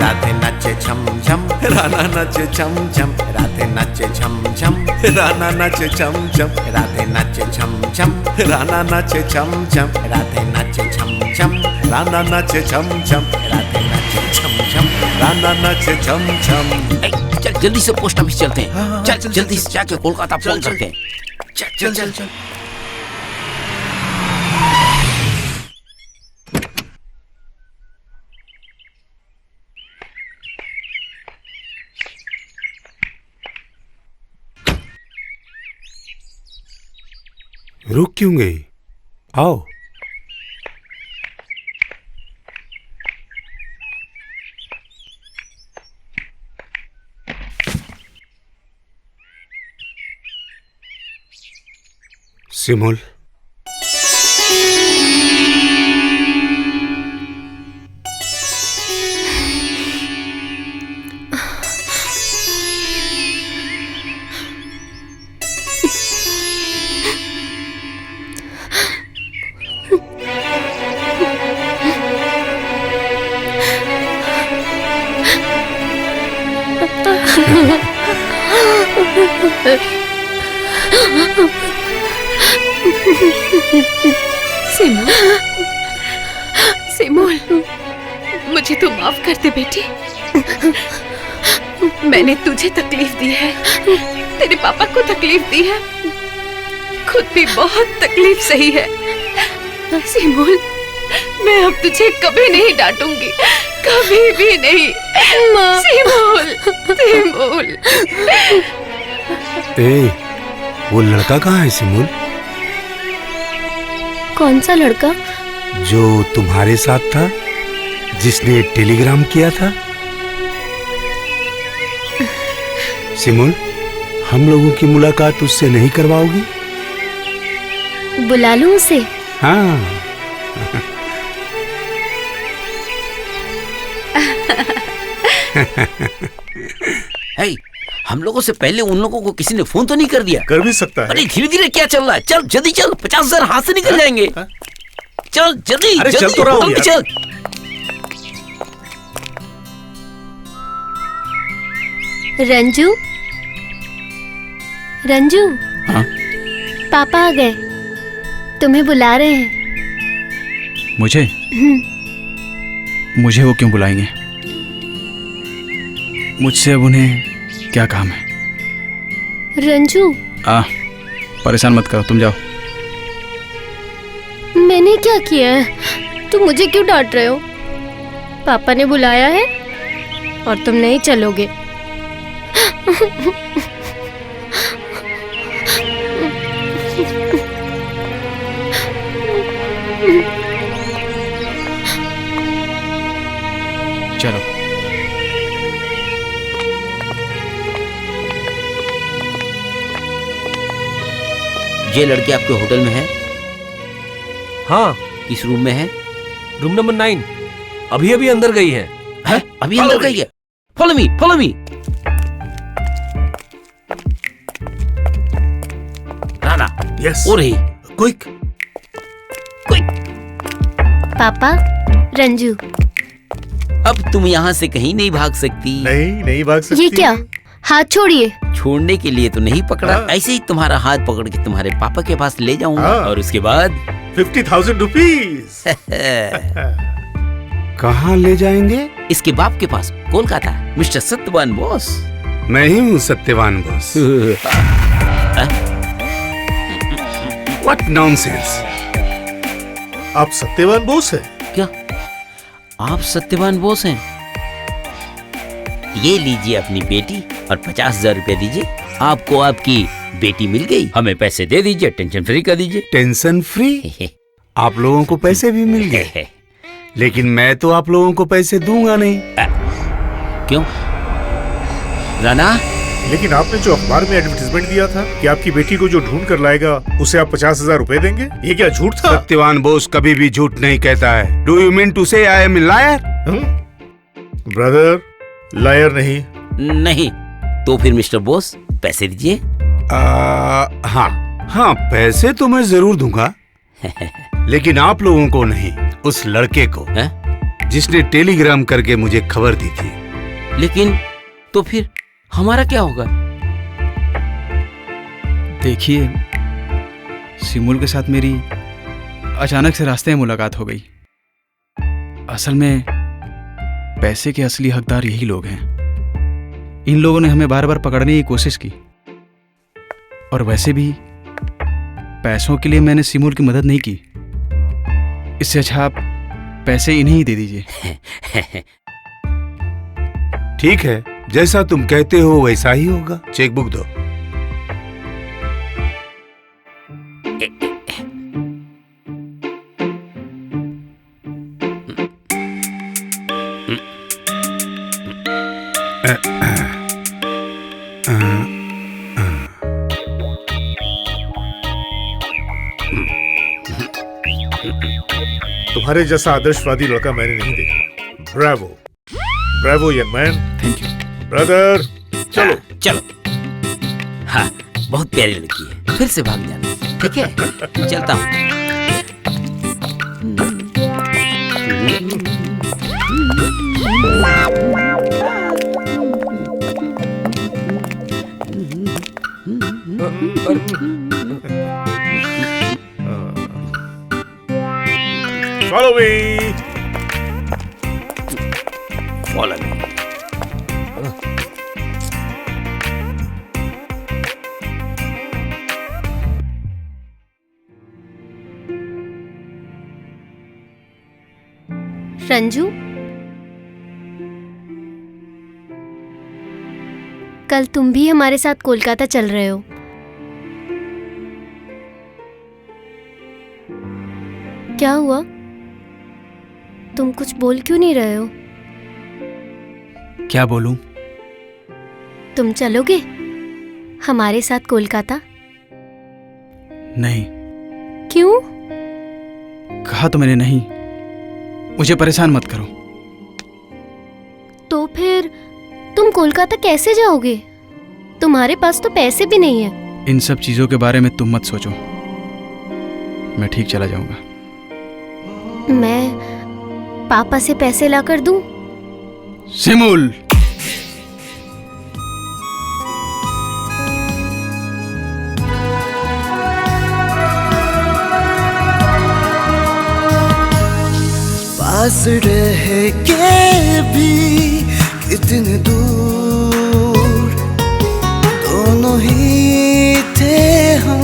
राधे नाचे छम छम, राना नाचे छम छम, राधे नाचे छम छम, राना नाचे छम छम, राधे नाचे छम छम, राना नाचे छम छम, राधे नाचे छम छम, राना नाचे छम छम, राधे नाचे छम छम, राना नाचे छम छम। चल जल्दी से पोस्ट ऑफिस चलते हैं। चल जल्दी से जाके कोलकाता फोन करते हैं। चल चल चल। रुक क्यों गई? आओ। सिमुल, सिमोल, सिमोल, मुझे तो माफ कर दे बेटी। मैंने तुझे तकलीफ दी है, तेरे पापा को तकलीफ दी है, खुद भी बहुत तकलीफ सही है। सिमोल, मैं अब तुझे कभी नहीं डांटूंगी, कभी भी नहीं। सिमोल, सिमोल। वो लड़का कहाँ है सिमुल? कौन सा लड़का? जो तुम्हारे साथ था, जिसने टेलीग्राम किया था। सिमुल, हम लोगों की मुलाकात उससे नहीं करवाओगी? बुला लूं उसे? हाँ। हे, हम लोगों से पहले उन लोगों को किसी ने फोन तो नहीं कर दिया? कर भी सकता है। अरे धीरे धीरे क्या चल रहा है? चल जल्दी चल, 50,000 हाथ से निकल जाएंगे। चल जल्दी। अरे जल्दी, चल तो रहा हूं यार। चल। रंजू, रंजू। हाँ? पापा आ गए, तुम्हें बुला रहे हैं। मुझे? मुझे वो क्यों बुलाएंगे? मुझसे अब उन्हें क्या काम है? रंजू। परेशान मत करो, तुम जाओ। मैंने क्या किया है? तुम मुझे क्यों डांट रहे हो? पापा ने बुलाया है और तुम नहीं चलोगे। चलो। ये लड़की आपके होटल में है? हाँ। किस रूम में है? Room number 9। अभी अभी अंदर गई है। अभी अंदर गई है? Follow me, follow me. Rana. Yes. और क्विक, क्विक। पापा, रंजू। अब तुम यहाँ से कहीं नहीं भाग सकती। नहीं भाग सकती। ये क्या? हाथ छोड़िए। छोड़ने के लिए तो नहीं पकड़ा, ऐसे ही तुम्हारा हाथ पकड़ के तुम्हारे पापा के पास ले जाऊंगा। और उसके बाद 50,000 रुपीज। कहाँ ले जाएंगे? इसके बाप के पास, कोलकाता। मिस्टर सत्यवान बोस। मैं ही हूँ सत्यवान बोस। What nonsense! आप सत्यवान बोस हैं? क्या आप सत्यवान बोस हैं? ये लीजिए अपनी बेटी और 50,000 रुपए दीजिए। आपको आपकी बेटी मिल गई, हमें पैसे दे दीजिए, टेंशन फ्री कर दीजिए। Tension free? आप लोगों को पैसे भी मिल गए, लेकिन मैं तो आप लोगों को पैसे दूंगा नहीं। क्यों राना? लेकिन आपने जो अखबार में एडवर्टाइजमेंट दिया था कि आपकी बेटी को जो ढूंढ कर लाएगा उसे आप 50,000 रुपए देंगे, ये क्या झूठ था? सत्यवान बोस कभी भी झूठ नहीं कहता है। Do you mean to say I am liar? Brother, liar नहीं। नहीं तो फिर मिस्टर बोस पैसे दीजिए। हाँ, पैसे तो मैं जरूर दूंगा, लेकिन आप लोगों को नहीं, उस लड़के को। जिसने टेलीग्राम करके मुझे खबर दी थी। लेकिन तो फिर हमारा क्या होगा? देखिए, सिमुल के साथ मेरी अचानक से रास्ते में मुलाकात हो गई। असल में पैसे के असली हकदार यही लोग हैं। इन लोगों ने हमें बार बार पकड़ने की कोशिश की, और वैसे भी पैसों के लिए मैंने सिमुल की मदद नहीं की। इससे अच्छा आप पैसे इन्हें ही दे दीजिए। ठीक है, जैसा तुम कहते हो वैसा ही होगा। चेकबुक दो। तुम्हारे जैसा आदर्शवादी लड़का मैंने नहीं देखा। Bravo, Bravo young man. Thank you brother. चलो चलो। हाँ, बहुत प्यारी लड़की है, फिर से भाग जाना। ठीक है, चलता हूँ। Follow me. Follow me. Ranju, कल तुम भी हमारे साथ कोलकाता चल रहे हो। क्या हुआ? तुम कुछ बोल क्यों नहीं रहे हो? क्या बोलूं? तुम चलोगे हमारे साथ कोलकाता? नहीं। क्यों? कहा तो मैंने नहीं। मुझे परेशान मत करो। तो फिर तुम कोलकाता कैसे जाओगे? तुम्हारे पास तो पैसे भी नहीं है। इन सब चीजों के बारे में तुम मत सोचो, मैं ठीक चला जाऊंगा। मैं पापा से पैसे लाकर दूं? सिमुल, पास रह के भी कितने दूर, दोनों ही थे हम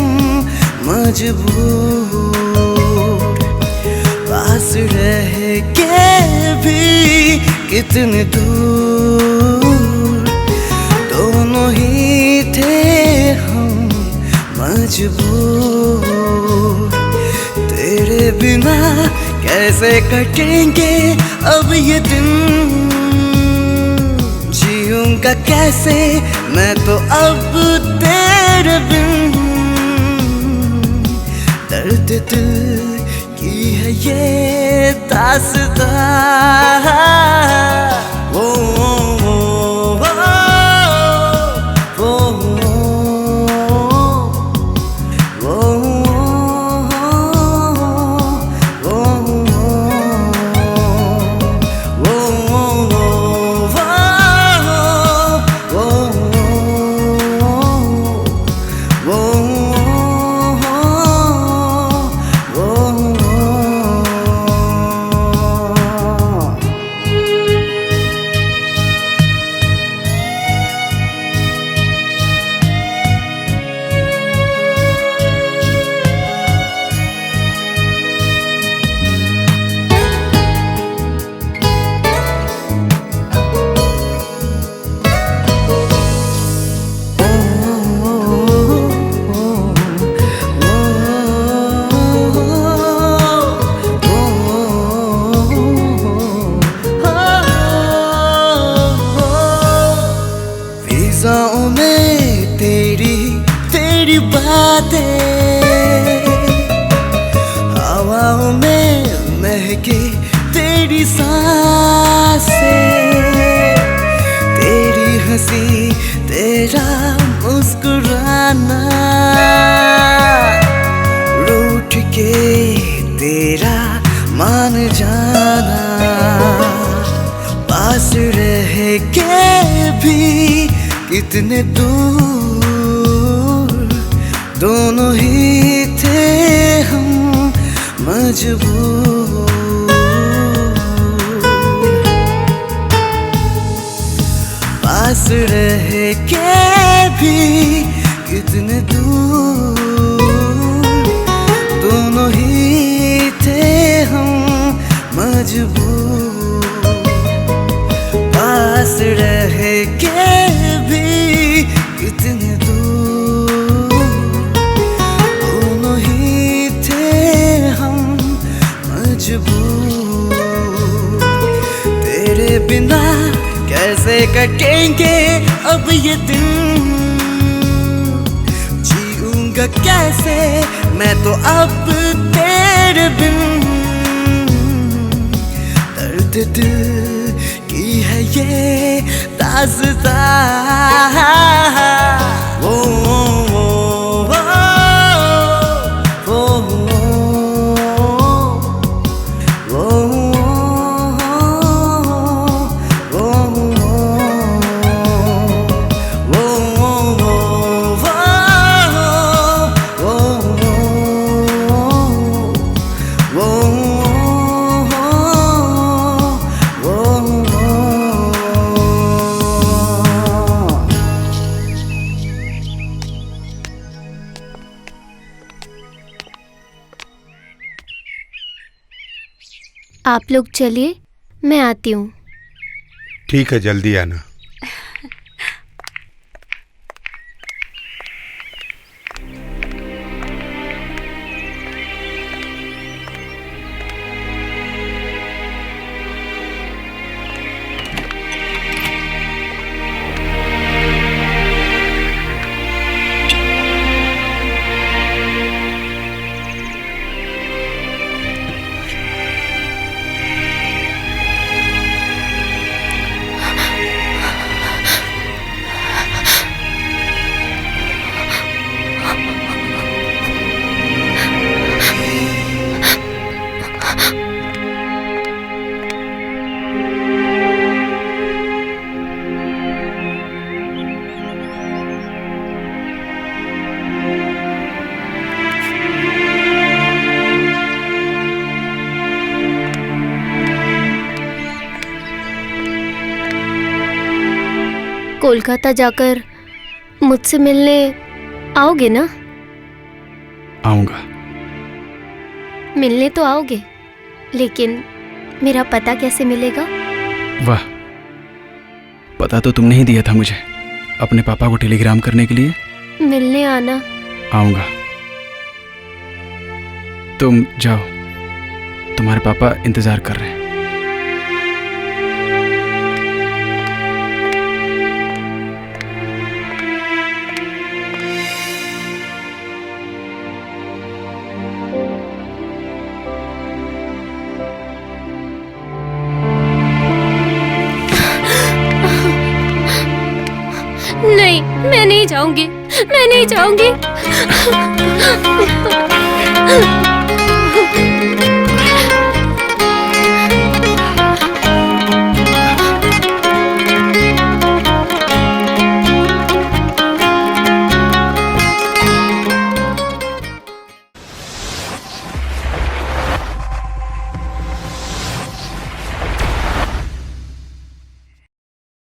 मजबूर। पास रह के भी कितने दूर, दोनों ही थे हम मजबूर। तेरे बिना कैसे कटेंगे अब ये दिन, जीऊंगा कैसे मैं तो अब तेरे बिन। दर्द दिल की है ये दास्तां, वो फिजाओं में तेरी तेरी बातें, हवाओं में महके तेरी सांसें, तेरी हंसी तेरा मुस्कुराना, रूठ के तेरा मान जाना। कितने दूर दोनों ही थे हम मजबूर। पास रह के भी कितने दूर दोनों ही थे हम मजबूर। पास रह के भी कितने दूर दोनों ही थे हम मजबूर। तेरे बिना कैसे कटेंगे अब ये दिन, जीऊंगा कैसे मैं तो अब तेरे बिन। दर्द दिल की है ये दास्तां, वो आप लोग चलिए, मैं आती हूँ। ठीक है, जल्दी आना। कोलकाता जाकर मुझसे मिलने आओगे ना? आऊंगा। मिलने तो आओगे, लेकिन मेरा पता कैसे मिलेगा? वाह, पता तो तुमने ही दिया था मुझे अपने पापा को टेलीग्राम करने के लिए। मिलने आना। आऊंगा। तुम जाओ, तुम्हारे पापा इंतजार कर रहे हैं। नहीं, मैं नहीं जाऊंगी, मैं नहीं जाऊंगी।